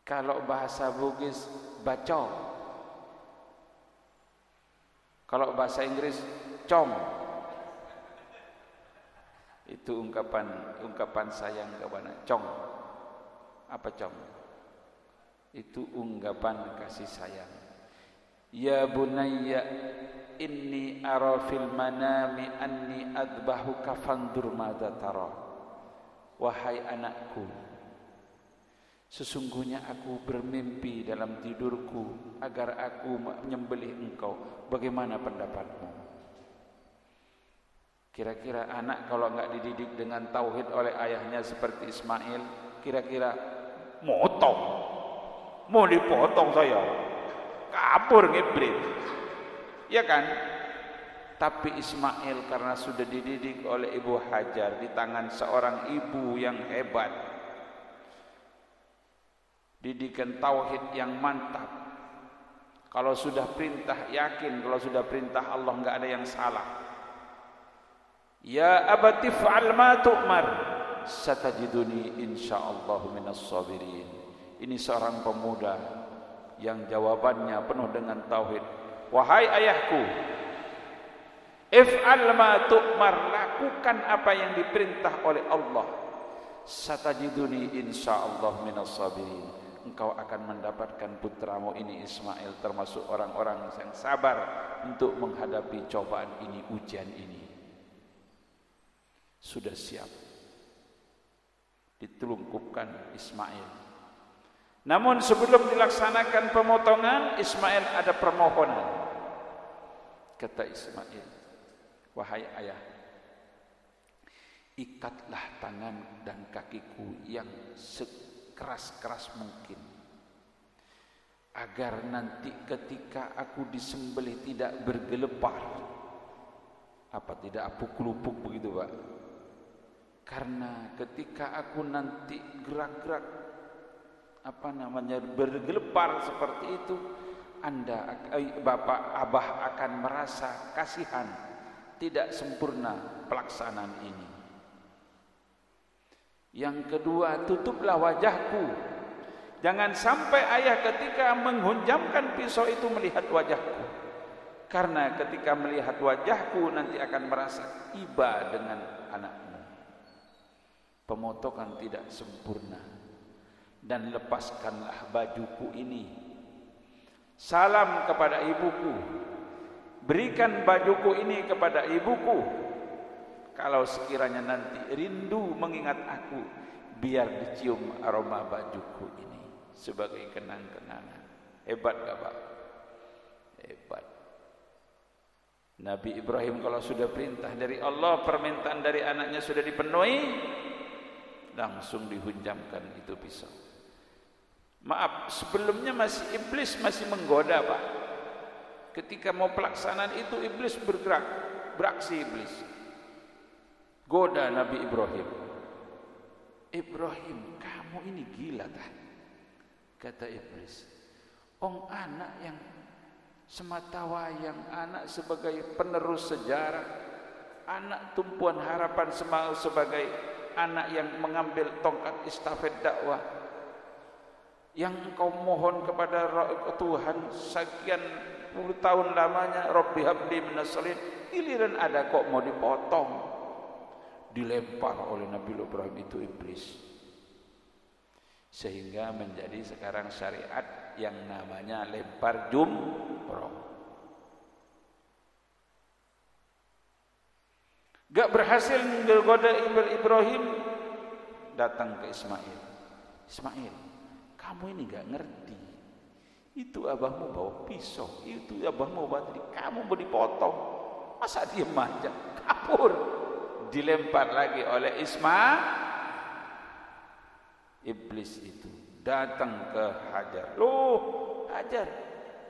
Kalau bahasa Bugis bacok. Kalau bahasa Inggris com. Itu ungkapan sayang kepada com. Apa com? Itu ungkapan kasih sayang. Ya bunayya inni ara fil manami anni adbahuka fandur madza tara. Wahai anakku, sesungguhnya aku bermimpi dalam tidurku agar aku menyembelih engkau. Bagaimana pendapatmu? Kira-kira anak kalau enggak dididik dengan tauhid oleh ayahnya seperti Ismail, kira-kira mau dipotong saya. Kabur ngibrit, ya kan? Tapi Ismail karena sudah dididik oleh Ibu Hajar di tangan seorang ibu yang hebat, didikan tauhid yang mantap. Kalau sudah perintah yakin, kalau sudah perintah Allah enggak ada yang salah. Ya abati fa'al ma tu'mar satajiduni insyaallah minas sabirin. Ini seorang pemuda yang jawabannya penuh dengan tauhid. Wahai ayahku, If'al ma tu'mar, lakukan apa yang diperintah oleh Allah. Satajiduni insyaallah minas sabirin. Engkau akan mendapatkan putramu ini Ismail termasuk orang-orang yang sabar untuk menghadapi cobaan ini, ujian ini. Sudah siap ditelungkupkan Ismail. Namun sebelum dilaksanakan pemotongan, Ismail ada permohonan. Kata Ismail, wahai ayah, ikatlah tangan dan kakiku yang sekeras-keras mungkin, agar nanti ketika aku disembelih tidak bergelepar. Apa tidak apuk-lupuk begitu, Pak? Karena ketika aku nanti gerak-gerak bergelepar seperti itu, Abah akan merasa kasihan, tidak sempurna pelaksanaan ini. Yang kedua, tutuplah wajahku. Jangan sampai ayah ketika menghunjamkan pisau itu melihat wajahku. Karena ketika melihat wajahku nanti akan merasa iba dengan anakmu. Pemotongan tidak sempurna. Dan lepaskanlah bajuku ini. Salam kepada ibuku. Berikan bajuku ini kepada ibuku. Kalau sekiranya nanti rindu mengingat aku, biar dicium aroma bajuku ini sebagai kenang-kenangan. Hebat gak, Pak? Hebat. Nabi Ibrahim kalau sudah perintah dari Allah, permintaan dari anaknya sudah dipenuhi, langsung dihunjamkan itu pisau. Maaf, sebelumnya iblis masih menggoda, Pak. Ketika mau pelaksanaan itu iblis bergerak, beraksi iblis. Goda Nabi Ibrahim. Ibrahim, kamu ini gila tak? Kata iblis. Anak yang semata wayang, anak sebagai penerus sejarah, anak tumpuan harapan sebagai anak yang mengambil tongkat estafet dakwah, yang engkau mohon kepada Tuhan sekian puluh tahun lamanya, Rabbi habli minas sholihin, giliran ada kok mau dipotong. Dilempar oleh Nabi Ibrahim itu iblis, sehingga menjadi sekarang syariat yang namanya lempar jumroh. Gak berhasil menggoda Ibrahim, datang ke Ismail. Ismail, kamu ini gak ngerti, itu abahmu bawa pisau, itu abahmu bawa tadi, kamu mau dipotong, masa diem aja, kabur. Dilempar lagi oleh iblis itu, datang ke Hajar. Loh Hajar,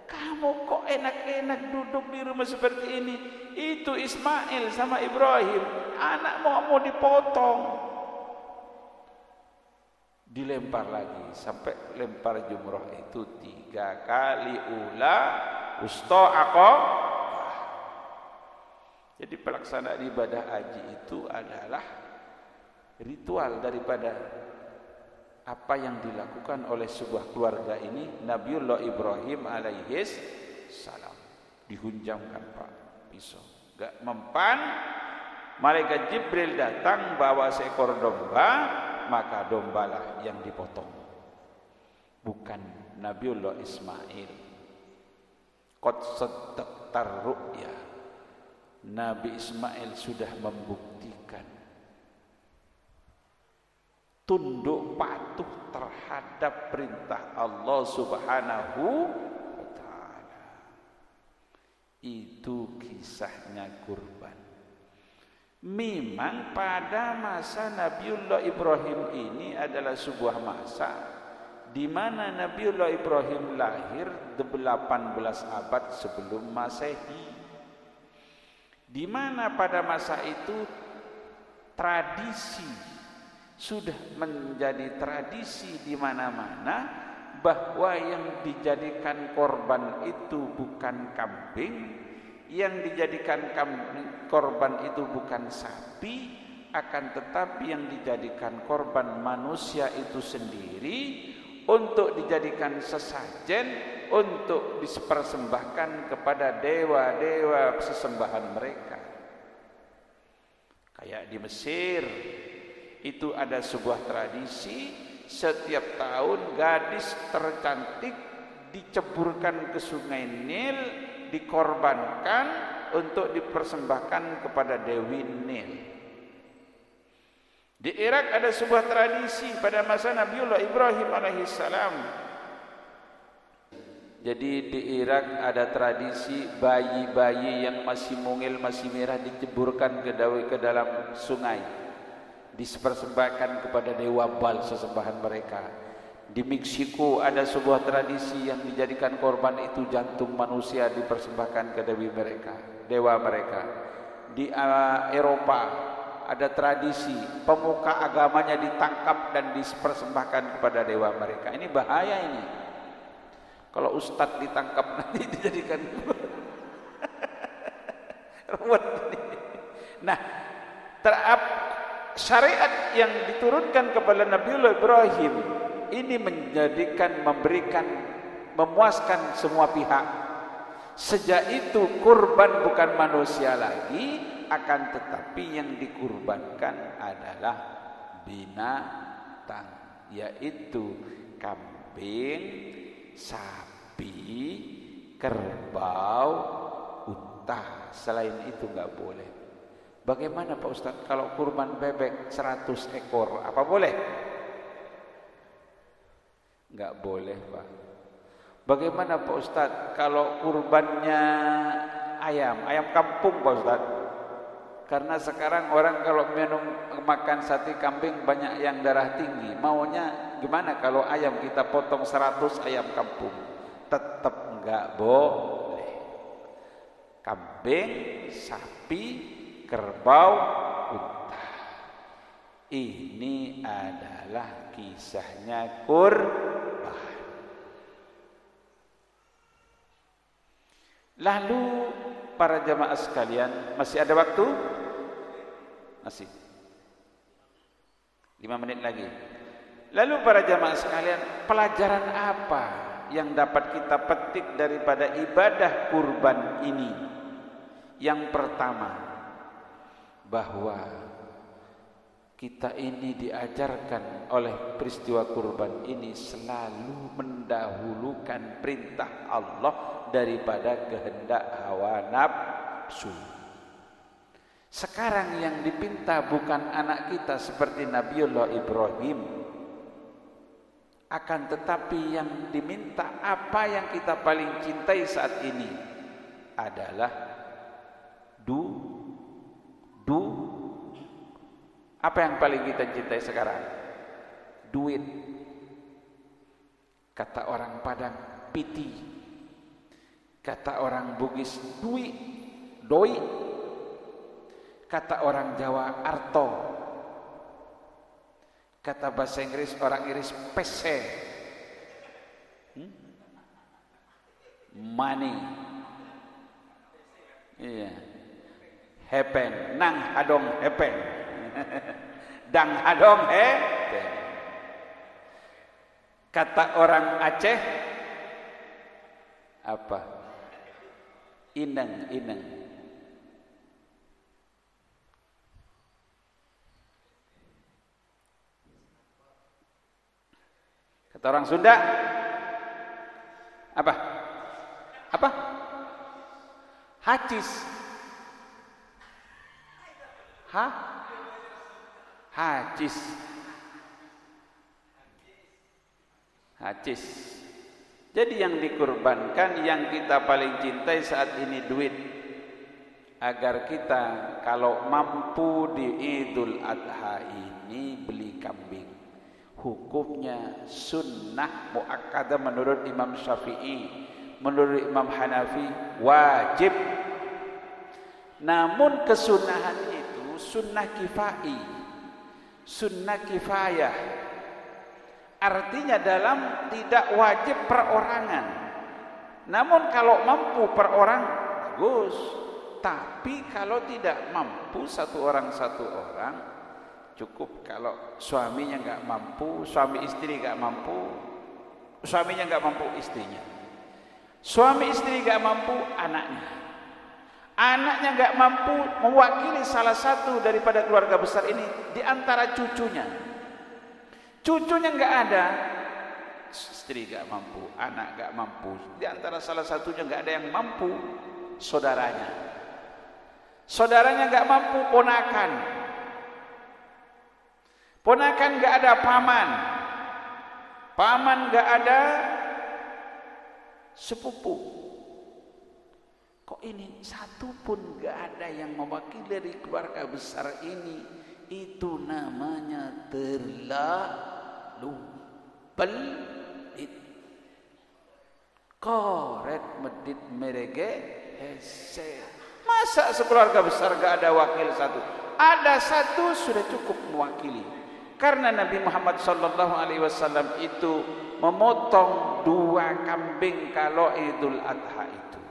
kamu kok enak-enak duduk di rumah seperti ini? Itu Ismail sama Ibrahim, anak mau dipotong. Dilempar lagi sampai lempar jumroh itu 3 kali ula usta'aqah. Jadi pelaksanaan ibadah haji itu adalah ritual daripada apa yang dilakukan oleh sebuah keluarga ini. Nabiullah Ibrahim alaihis salam dihunjamkan Pak pisau, gak mempan. Malaikat Jibril datang bawa seekor domba, maka dombalah yang dipotong, bukan Nabiullah Ismail. Qad saddaqtar ru'ya, Nabi Ismail sudah membuktikan tunduk patuh terhadap perintah Allah Subhanahu wa ta'ala. Itu kisahnya kurban. Memang pada masa Nabiullah Ibrahim ini adalah sebuah masa di mana Nabiullah Ibrahim lahir 18 abad sebelum Masehi. Di mana pada masa itu tradisi sudah menjadi tradisi di mana-mana bahwa yang dijadikan korban itu bukan kambing, yang dijadikan korban itu bukan sapi, akan tetapi yang dijadikan korban manusia itu sendiri untuk dijadikan sesajen, untuk dipersembahkan kepada dewa-dewa sesembahan mereka. Kayak di Mesir itu ada sebuah tradisi, setiap tahun gadis tercantik diceburkan ke sungai Nil, dikorbankan untuk dipersembahkan kepada Dewi Nil. Di Irak ada sebuah tradisi pada masa Nabiullah Ibrahim alaihissalam. Jadi di Irak ada tradisi bayi-bayi yang masih mungil, masih merah diceburkan ke dalam sungai, dipersembahkan kepada dewa Baal sesembahan mereka. Di Meksiko ada sebuah tradisi yang dijadikan korban itu jantung manusia dipersembahkan ke dewa mereka. Di Eropa ada tradisi pemuka agamanya ditangkap dan dipersembahkan kepada dewa mereka. Ini bahaya ini. Kalau ustadz ditangkap nanti dijadikan ruwet. Nah, syariat yang diturunkan kepada Nabiullah Ibrahim ini memuaskan semua pihak. Sejak itu kurban bukan manusia lagi, akan tetapi yang dikurbankan adalah binatang, yaitu kambing, sapi, kerbau, unta. Selain itu nggak boleh. Bagaimana Pak Ustadz kalau kurban bebek 100 ekor, apa boleh? Nggak boleh Pak. Bagaimana Pak Ustadz kalau kurbannya ayam kampung Pak Ustadz? Karena sekarang orang kalau makan sate kambing banyak yang darah tinggi. Maunya gimana kalau ayam kita potong 100 ayam kampung? Tetap nggak boleh. Kambing, sapi, kerbau, unta. Ini adalah kisahnya kurban. Lalu para jamaah sekalian, masih ada waktu? Masih 5 menit lagi. Lalu para jamaah sekalian, pelajaran apa yang dapat kita petik daripada ibadah kurban ini? Yang pertama, bahwa kita ini diajarkan oleh peristiwa kurban ini selalu mendahulukan perintah Allah daripada kehendak hawa nafsu. Sekarang yang dipinta bukan anak kita seperti Nabiullah Ibrahim, akan tetapi yang diminta, apa yang kita paling cintai saat ini adalah apa yang paling kita cintai sekarang? Duit. Kata orang Padang, piti. Kata orang Bugis, doi. Kata orang Jawa, arto. Kata bahasa Inggris, orang Inggris, pese. Money. Iya. Happen, nang hadong happen. Dang hadong happen. Kata orang Aceh apa? Ineng. Kata orang Sunda apa? Hacis. Hacis. Jadi yang dikurbankan, yang kita paling cintai saat ini duit. Agar kita kalau mampu di Idul Adha ini beli kambing. Hukumnya sunnah muakkadah menurut Imam Syafi'i, menurut Imam Hanafi wajib. Namun kesunahan itu sunnah kifai, sunnah kifayah. Artinya dalam tidak wajib perorangan. Namun kalau mampu per orang bagus. Tapi kalau tidak mampu satu orang cukup. Kalau suaminya nggak mampu, suami istri nggak mampu, suaminya nggak mampu istrinya, suami istri nggak mampu anaknya, Anaknya nggak mampu mewakili salah satu daripada keluarga besar ini di antara cucunya. Cucunya nggak ada, istri nggak mampu, anak nggak mampu. Di antara salah satunya nggak ada yang mampu, saudaranya. Saudaranya nggak mampu, ponakan. Ponakan nggak ada, paman. Paman nggak ada, sepupu. Kok ini satu pun gak ada yang mewakili dari keluarga besar ini? Itu namanya terlalu pelit. Koret medit merege hese. Masa sekeluarga besar gak ada wakil satu? Ada satu sudah cukup mewakili. Karena Nabi Muhammad SAW itu memotong 2 kambing kalau Idul Adha itu.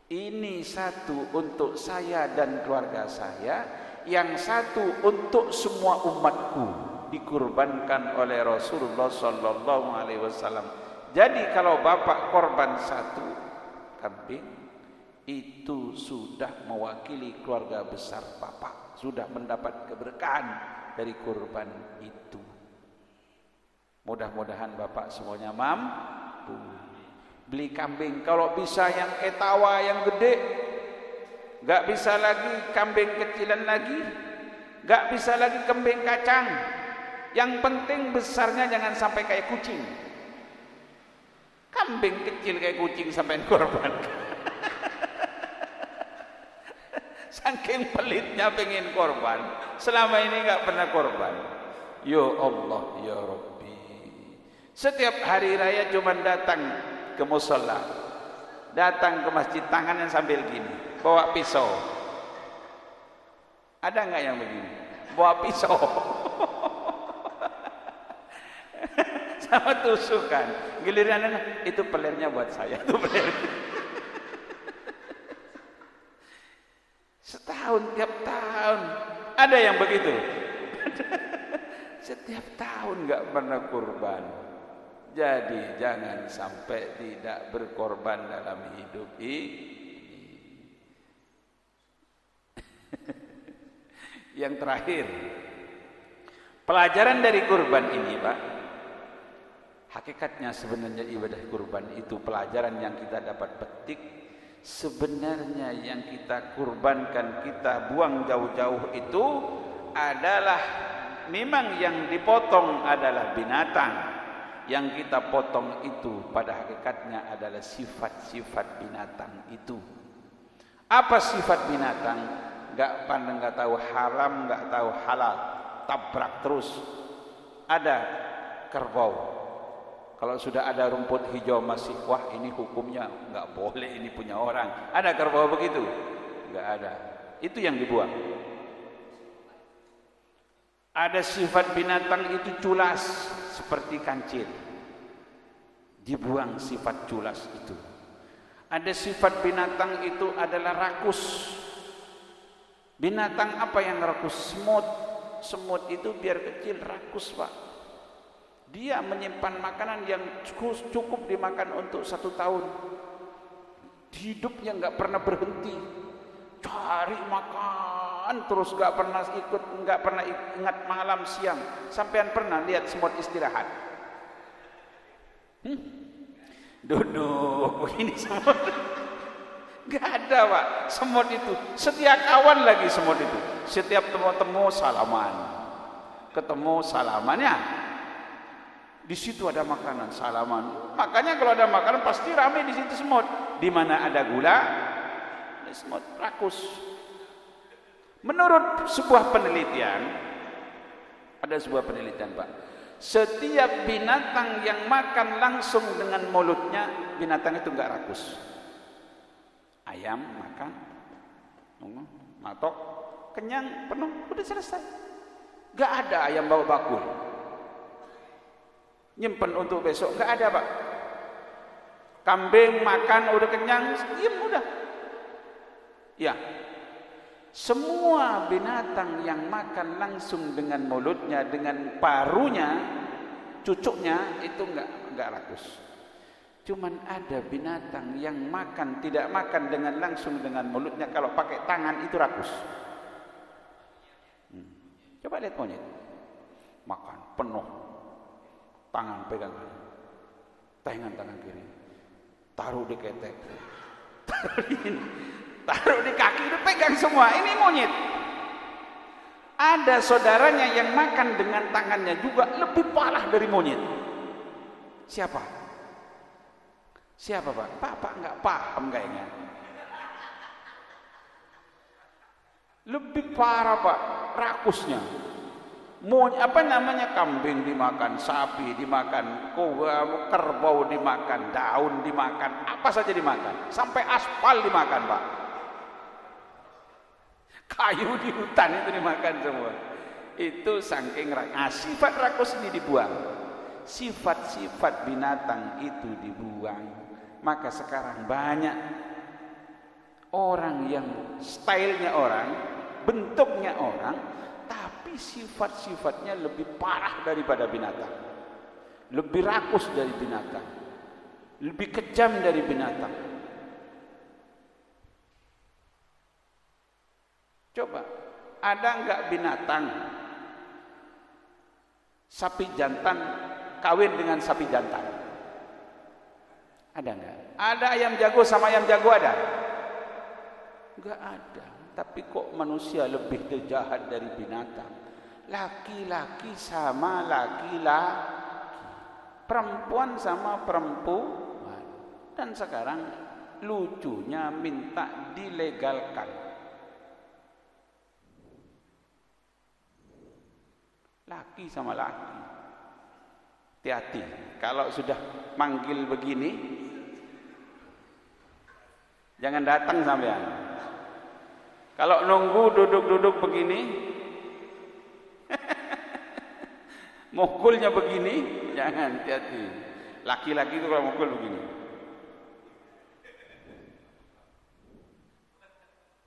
Ini satu untuk saya dan keluarga saya, yang satu untuk semua umatku, dikurbankan oleh Rasulullah sallallahu alaihi wasallam. Jadi kalau bapak korban 1 kambing, itu sudah mewakili keluarga besar bapak, sudah mendapat keberkahan dari kurban itu. Mudah-mudahan bapak semuanya mampu beli kambing, kalau bisa yang etawa yang gede, gak bisa lagi kambing kecilan lagi, gak bisa lagi kambing kacang. Yang penting besarnya jangan sampai kayak kucing. Kambing kecil kayak kucing sampai korban. Saking pelitnya pengen korban, selama ini gak pernah korban. Ya Allah ya Rabbi, setiap hari raya cuma datang ke mushola, datang ke masjid, tangannya sambil gini, bawa pisau. Ada nggak yang begini? Bawa pisau sama tusukan. Giliran itu pelernya buat saya, itu peler. Setahun tiap tahun ada yang begitu. Setiap tahun nggak pernah kurban. Jadi jangan sampai tidak berkorban dalam hidup ini. Yang terakhir, pelajaran dari kurban ini, Pak. Hakikatnya sebenarnya ibadah kurban itu pelajaran yang kita dapat petik. Sebenarnya yang kita kurbankan, kita buang jauh-jauh itu adalah memang yang dipotong adalah binatang. Yang kita potong itu pada hakikatnya adalah sifat-sifat binatang itu. Apa sifat binatang? Gak pandang, gak tahu haram, gak tahu halal, tabrak terus. Ada kerbau, kalau sudah ada rumput hijau masih, wah ini hukumnya gak boleh, ini punya orang. Ada kerbau begitu? Gak ada. Itu yang dibuang. Ada sifat binatang itu culas seperti kancil, dibuang sifat culas itu. Ada sifat binatang itu adalah rakus. Binatang apa yang rakus? Semut. Semut itu biar kecil rakus, Pak. Dia menyimpan makanan yang cukup dimakan untuk 1 tahun. Hidupnya nggak pernah berhenti, cari makan terus, nggak pernah ingat malam siang. Sampean pernah lihat semut istirahat? Duduk begini semut. Gak ada, Pak, semut itu. Setiap kawan lagi semut itu. Setiap temu salaman. Ketemu salamannya. Di situ ada makanan, salaman. Makanya kalau ada makanan pasti ramai di situ semut. Di mana ada gula, ada semut rakus. Menurut sebuah penelitian, ada sebuah penelitian, Pak. Setiap binatang yang makan langsung dengan mulutnya, binatang itu enggak rakus. Ayam makan, matok, kenyang, penuh, udah selesai. Gak ada ayam bawa bakul, nyimpen untuk besok, gak ada, Pak. Kambing makan udah kenyang, diam udah. Ya, semua binatang yang makan langsung dengan mulutnya, dengan parunya, cucuknya itu enggak rakus. Cuman ada binatang yang makan, tidak makan dengan langsung dengan mulutnya, kalau pakai tangan itu rakus. Coba lihat monyet, makan penuh, tangan pegangan, tangan kiri, taruh di ketek, taruh di kaki, itu pegang semua. Ini monyet. Ada saudaranya yang makan dengan tangannya juga lebih parah dari monyet. Siapa? Siapa Pak? Pak nggak paham kayaknya. Lebih parah Pak, rakusnya. Apa namanya, kambing dimakan, sapi dimakan, kerbau dimakan, daun dimakan, apa saja dimakan, sampai aspal dimakan Pak. Kayu di hutan itu dimakan semua. Itu saking sifat rakus ini dibuang. Sifat-sifat binatang itu dibuang. Maka sekarang banyak orang yang stylenya orang, bentuknya orang, tapi sifat-sifatnya lebih parah daripada binatang, lebih rakus dari binatang, lebih kejam dari binatang. Coba, ada enggak binatang sapi jantan kawin dengan sapi jantan? Ada enggak? Ada ayam jago sama ayam jago, ada? Enggak ada. Tapi kok manusia lebih jahat dari binatang? Laki-laki sama laki-laki, perempuan sama perempuan. Dan sekarang lucunya minta dilegalkan. Laki sama laki. Hati-hati, kalau sudah manggil begini, jangan datang sampean. Kalau nunggu duduk-duduk begini, mukulnya begini, jangan, hati-hati. Laki-laki itu kalau mukul begini.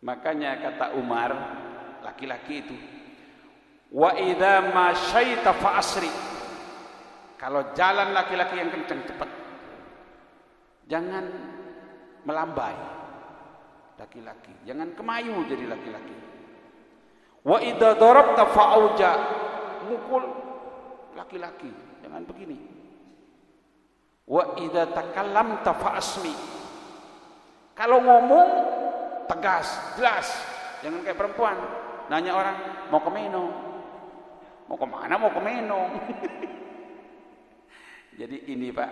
Makanya kata Umar, laki-laki itu, wa idza masyaita fa asri. Kalau jalan laki-laki yang kencang, cepat. Jangan melambai. Laki-laki, jangan kemayu jadi laki-laki. Wa idza darabta fa'auja, mukul laki-laki, jangan begini. Wa idza takallamta fa'asmi, kalau ngomong tegas, jelas, jangan kayak perempuan. Nanya orang, mau ke Meno, mau kemana, mau ke Meno. Jadi ini Pak,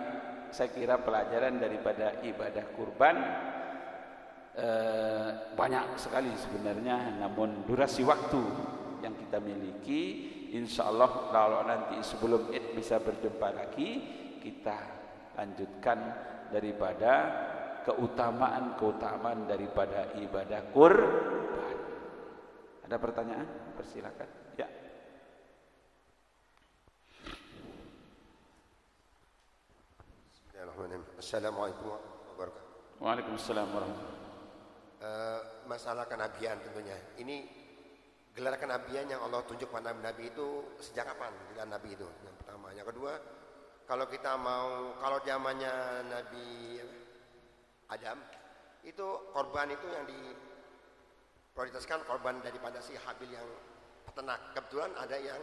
saya kira pelajaran daripada ibadah kurban. Banyak sekali sebenarnya, namun durasi waktu yang kita miliki, insya Allah kalau nanti sebelum Id bisa berjumpa lagi, kita lanjutkan daripada keutamaan daripada ibadah kurban. Ada pertanyaan? Persilakan. Ya. Bismillahirrahmanirrahim. Assalamualaikum warahmatullahi wabarakatuh. Waalaikumsalam warahmatullahi. Masalah kenabian tentunya. Ini gelar kenabian yang Allah tunjuk pada Nabi itu sejak kapan? Gelar Nabi itu yang pertama. Yang kedua, kalau kita mau, kalau zamannya Nabi Adam itu korban itu yang diprioritaskan korban daripada si Habil yang peternak. Kebetulan ada yang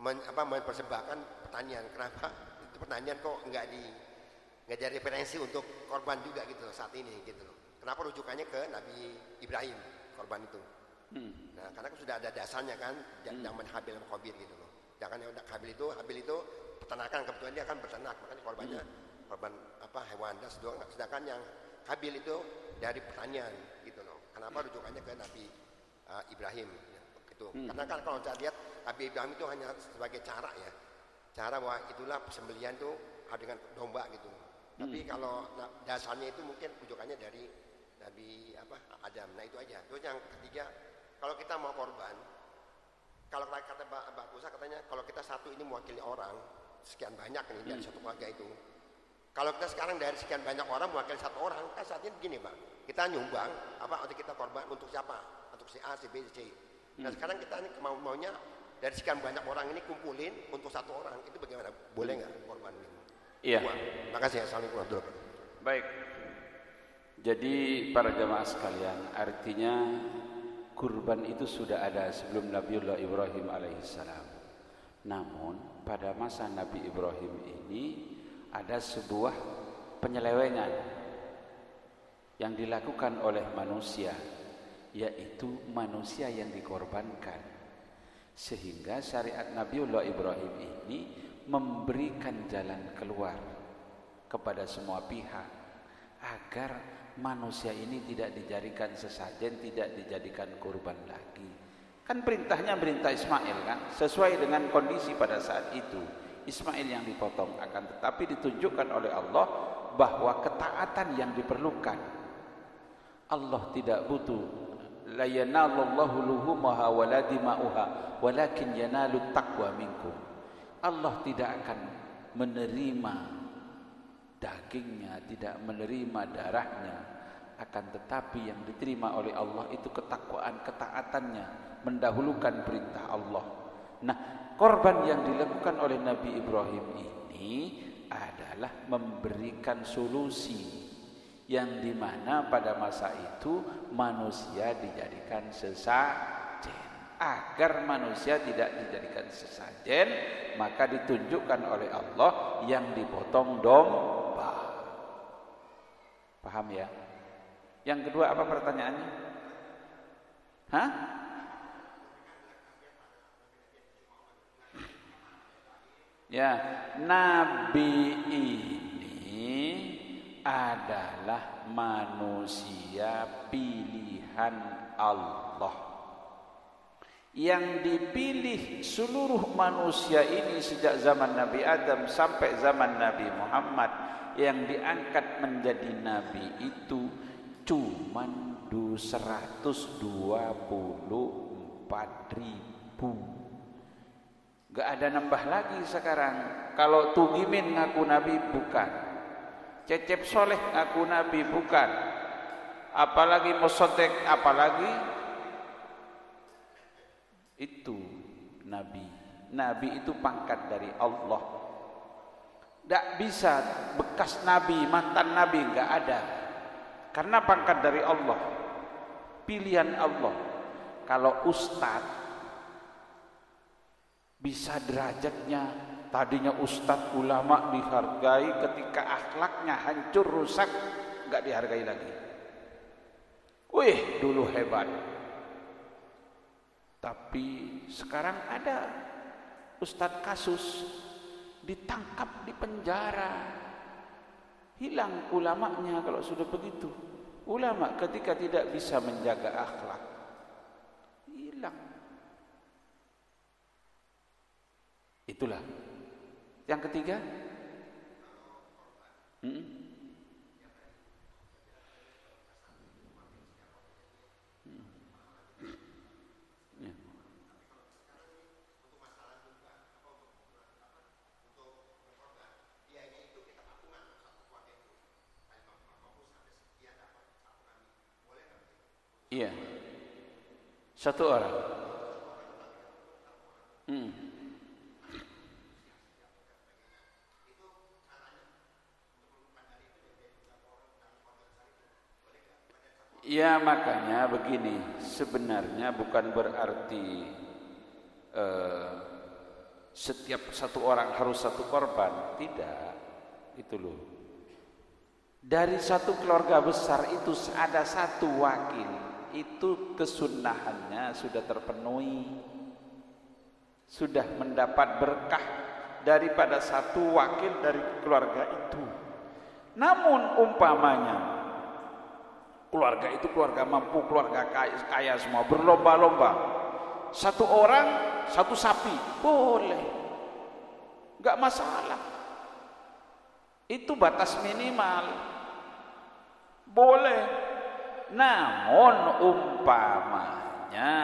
mempersembahkan pertanian. Kenapa itu pertanian kok nggak jadi referensi untuk korban juga gitu saat ini gitu loh. Kenapa rujukannya ke Nabi Ibrahim korban itu? Nah, karena sudah ada dasarnya kan, zaman Habil dan Qabil gitu loh. Jangan yang Habil itu peternakan, kebetulan dia kan beternak, makanya korbannya korban hewan dan sedangkan yang Habil itu dari pertanian gitu loh. Kenapa rujukannya ke Nabi Ibrahim gitu. Karena kan kalau saya lihat Nabi Ibrahim itu hanya sebagai cara ya. Cara bahwa itulah persembelihan itu dengan domba gitu. Tapi kalau dasarnya itu mungkin rujukannya dari Nabi Adam. Nah itu aja. Terus yang ketiga, kalau kita mau korban, kalau kata Mbak Kusa katanya kalau kita satu ini mewakili orang sekian banyak nih dari satu keluarga itu. Kalau kita sekarang dari sekian banyak orang mewakili satu orang, kan saat ini begini Pak, kita nyumbang untuk kita korban untuk siapa? Untuk si A, si B, si C. Nah sekarang kita ini maunya dari sekian banyak orang ini kumpulin untuk satu orang, itu bagaimana? Boleh nggak korban ini? Iya. Terima kasih. Assalamualaikum warahmatullahi wabarakatuh. Baik. Jadi para jamaah sekalian, artinya kurban itu sudah ada sebelum Nabiullah Ibrahim alaihissalam. Namun pada masa Nabi Ibrahim ini ada sebuah penyelewengan yang dilakukan oleh manusia, yaitu manusia yang dikorbankan, sehingga syariat Nabiullah Ibrahim ini memberikan jalan keluar kepada semua pihak agar manusia ini tidak dijadikan sesajen, tidak dijadikan kurban lagi. Kan perintahnya perintah Ismail kan, sesuai dengan kondisi pada saat itu. Ismail yang dipotong, akan tetapi ditunjukkan oleh Allah bahwa ketaatan yang diperlukan. Allah tidak butuh la yanalullahu luhumaha wala dima'uha walakin yanalut taqwa minkum. Allah tidak akan menerima dagingnya, tidak menerima darahnya, akan tetapi yang diterima oleh Allah itu ketakwaan, ketaatannya, mendahulukan perintah Allah. Nah, korban yang dilakukan oleh Nabi Ibrahim ini adalah memberikan solusi yang dimana pada masa itu manusia dijadikan sesajen. Agar manusia tidak dijadikan sesajen, maka ditunjukkan oleh Allah yang dipotong domba. Paham ya? Yang kedua apa pertanyaannya? Hah? Ya, Nabi ini adalah manusia pilihan Allah. Yang dipilih seluruh manusia ini sejak zaman Nabi Adam sampai zaman Nabi Muhammad, yang diangkat menjadi nabi itu cuman 124.000. Gak ada nambah lagi sekarang. Kalau Tugimin ngaku nabi bukan, Cecep Soleh ngaku nabi bukan, apalagi Mosotek, apalagi itu nabi. Nabi itu pangkat dari Allah. Tidak bisa bekas nabi, mantan nabi, enggak ada. Karena pangkat dari Allah, pilihan Allah. Kalau ustadz bisa derajatnya, tadinya ustadz ulama dihargai, ketika akhlaknya hancur rusak, enggak dihargai lagi. Wih, dulu hebat. Tapi sekarang ada ustadz kasus ditangkap di penjara, hilang ulamanya. Kalau sudah begitu, ulama ketika tidak bisa menjaga akhlak, hilang. Itulah yang ketiga. Iya, satu orang. Ya makanya begini, sebenarnya bukan berarti setiap satu orang harus satu korban, tidak. Itu loh. Dari satu keluarga besar itu ada satu wakil, itu kesunahannya sudah terpenuhi, sudah mendapat berkah daripada satu wakil dari keluarga itu. Namun umpamanya keluarga itu keluarga mampu, keluarga kaya semua, berlomba-lomba, satu orang satu sapi, boleh, nggak masalah. Itu batas minimal, boleh. Namun umpamanya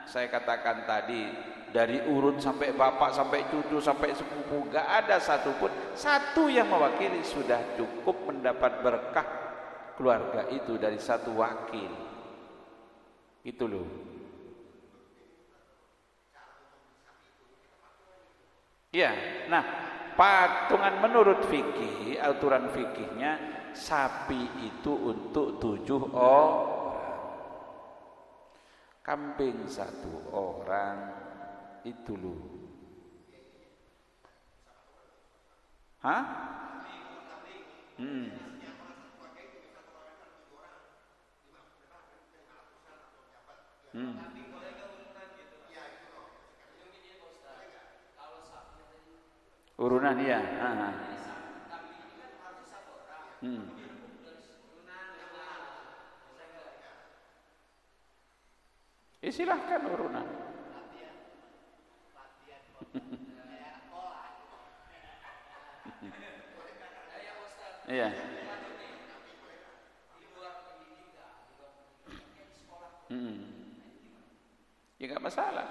saya katakan tadi, dari urut sampai bapak, sampai cucu, sampai sepupu, gak ada satupun, satu yang mewakili sudah cukup mendapat berkah keluarga itu dari satu wakil. Itu loh. Ya, nah patungan menurut fikih, aturan fikihnya sapi itu untuk 7 orang, kambing 1 orang itu loh. Hah? Urunan ya. Silahkan urunan. Iya. Ya nggak masalah.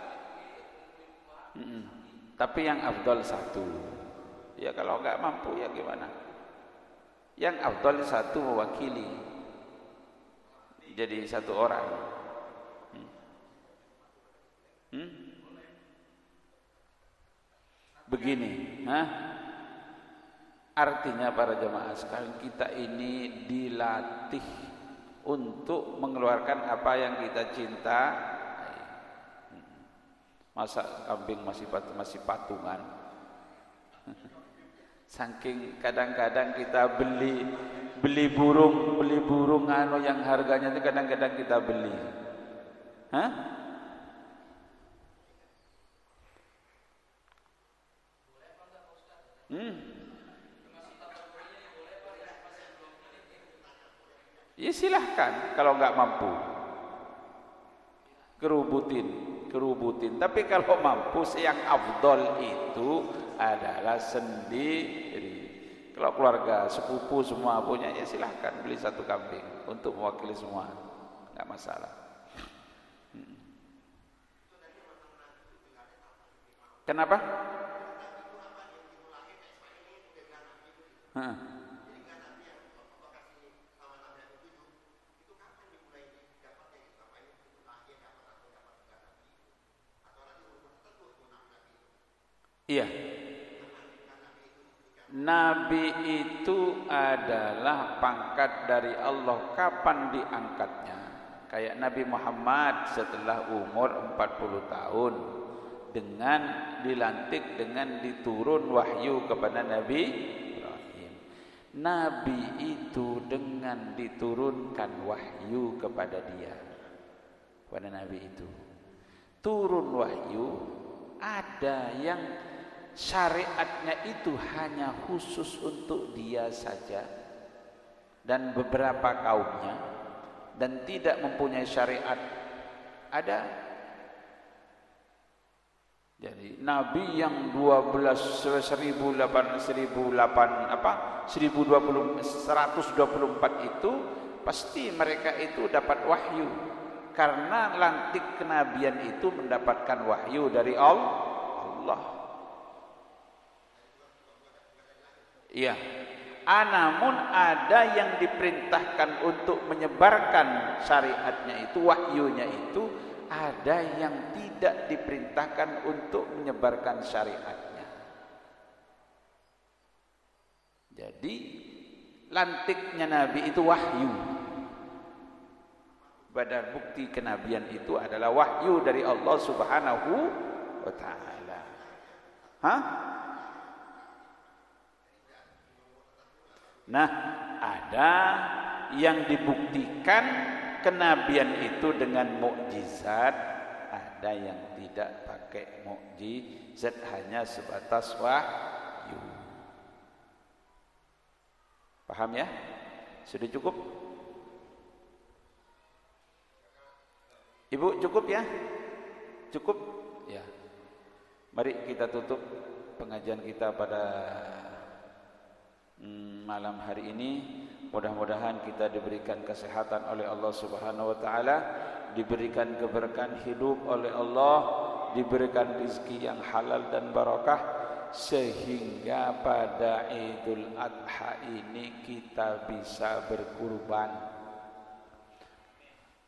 Tapi yang afdal 1. Ya kalau nggak mampu ya gimana? Yang afdal 1 mewakili. Jadi 1 orang. Begini, artinya para jemaah sekalian, kita ini dilatih untuk mengeluarkan apa yang kita cinta. Masa kambing masih patungan? Saking kadang-kadang kita beli burung yang harganya itu kadang-kadang kita beli. Ya silahkan kalau nggak mampu kerubutin. Tapi kalau mampu, yang afdol itu adalah sendiri. Kalau keluarga sepupu semua punya, ya silahkan beli 1 kambing untuk mewakili semua, nggak masalah. Kenapa? Iya. Nabi itu adalah pangkat dari Allah. Kapan diangkatnya? Kayak Nabi Muhammad setelah umur 40 tahun dengan dilantik, dengan diturun wahyu kepada Nabi Ibrahim. Nabi itu dengan diturunkan wahyu kepada dia, kepada Nabi itu turun wahyu. Ada yang syariatnya itu hanya khusus untuk dia saja dan beberapa kaumnya, dan tidak mempunyai syariat. Ada. Jadi nabi yang 124 itu pasti mereka itu dapat wahyu, karena lantik kenabian itu mendapatkan wahyu dari Allah. Iya. Namun ada yang diperintahkan untuk menyebarkan syariatnya itu, wahyunya itu, ada yang tidak diperintahkan untuk menyebarkan syariatnya. Jadi lantiknya Nabi itu wahyu. Pada bukti kenabian itu adalah wahyu dari Allah Subhanahu wa ta'ala. Nah, ada yang dibuktikan kenabian itu dengan mukjizat, ada yang tidak pakai mukjizat, hanya sebatas wahyu. Paham ya? Sudah cukup? Ibu cukup ya? Cukup? Ya. Mari kita tutup pengajian kita pada malam hari ini. Mudah-mudahan kita diberikan kesehatan oleh Allah Subhanahu wa taala, diberikan keberkahan hidup oleh Allah, diberikan rezeki yang halal dan barakah, sehingga pada Idul Adha ini kita bisa berkurban.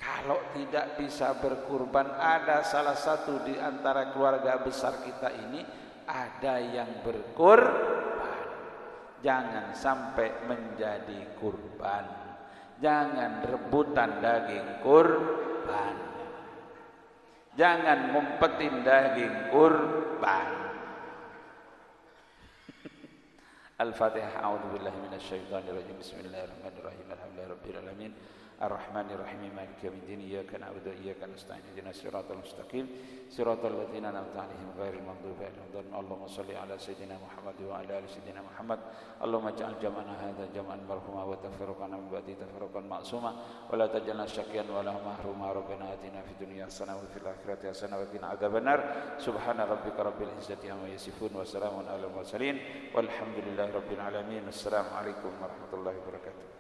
Kalau tidak bisa berkurban, ada salah satu di antara keluarga besar kita ini ada yang berkurban, Jangan sampai menjadi kurban. Jangan rebutan daging kurban. Jangan ngumpetin daging kurban. Al-Fatihah. A'udzubillahi minasyaitonirrajim. Bismillahirrahmanirrahim. Alhamdulillahirabbil alamin. Ar-Rahmanir-Rahim. Maliki yaumiddin. Iyyaka na'budu wa iyyaka nasta'in. Ihdinas siratal mustaqim. Siratal ladzina an'amta 'alaihim ghairil maghdubi 'alaihim waladdallin. Allahumma shalli 'ala sayyidina Muhammad wa 'ala ali sayyidina Muhammad. Allahumma ij'al jam'ana hadza jam'an marhuma wa tafarruqana min ba'di tafarruqan ma'suma wa la taj'alna syaqiyyan wa la mahruma. Rabbana atina fid dunya hasanah wa fil akhirati hasanah wa qina adzabannar. Subhana rabbika rabbil izzati amma yasifun wa salamun 'alal mursalin walhamdulillahi rabbil alamin. Assalamualaikum warahmatullahi wabarakatuh.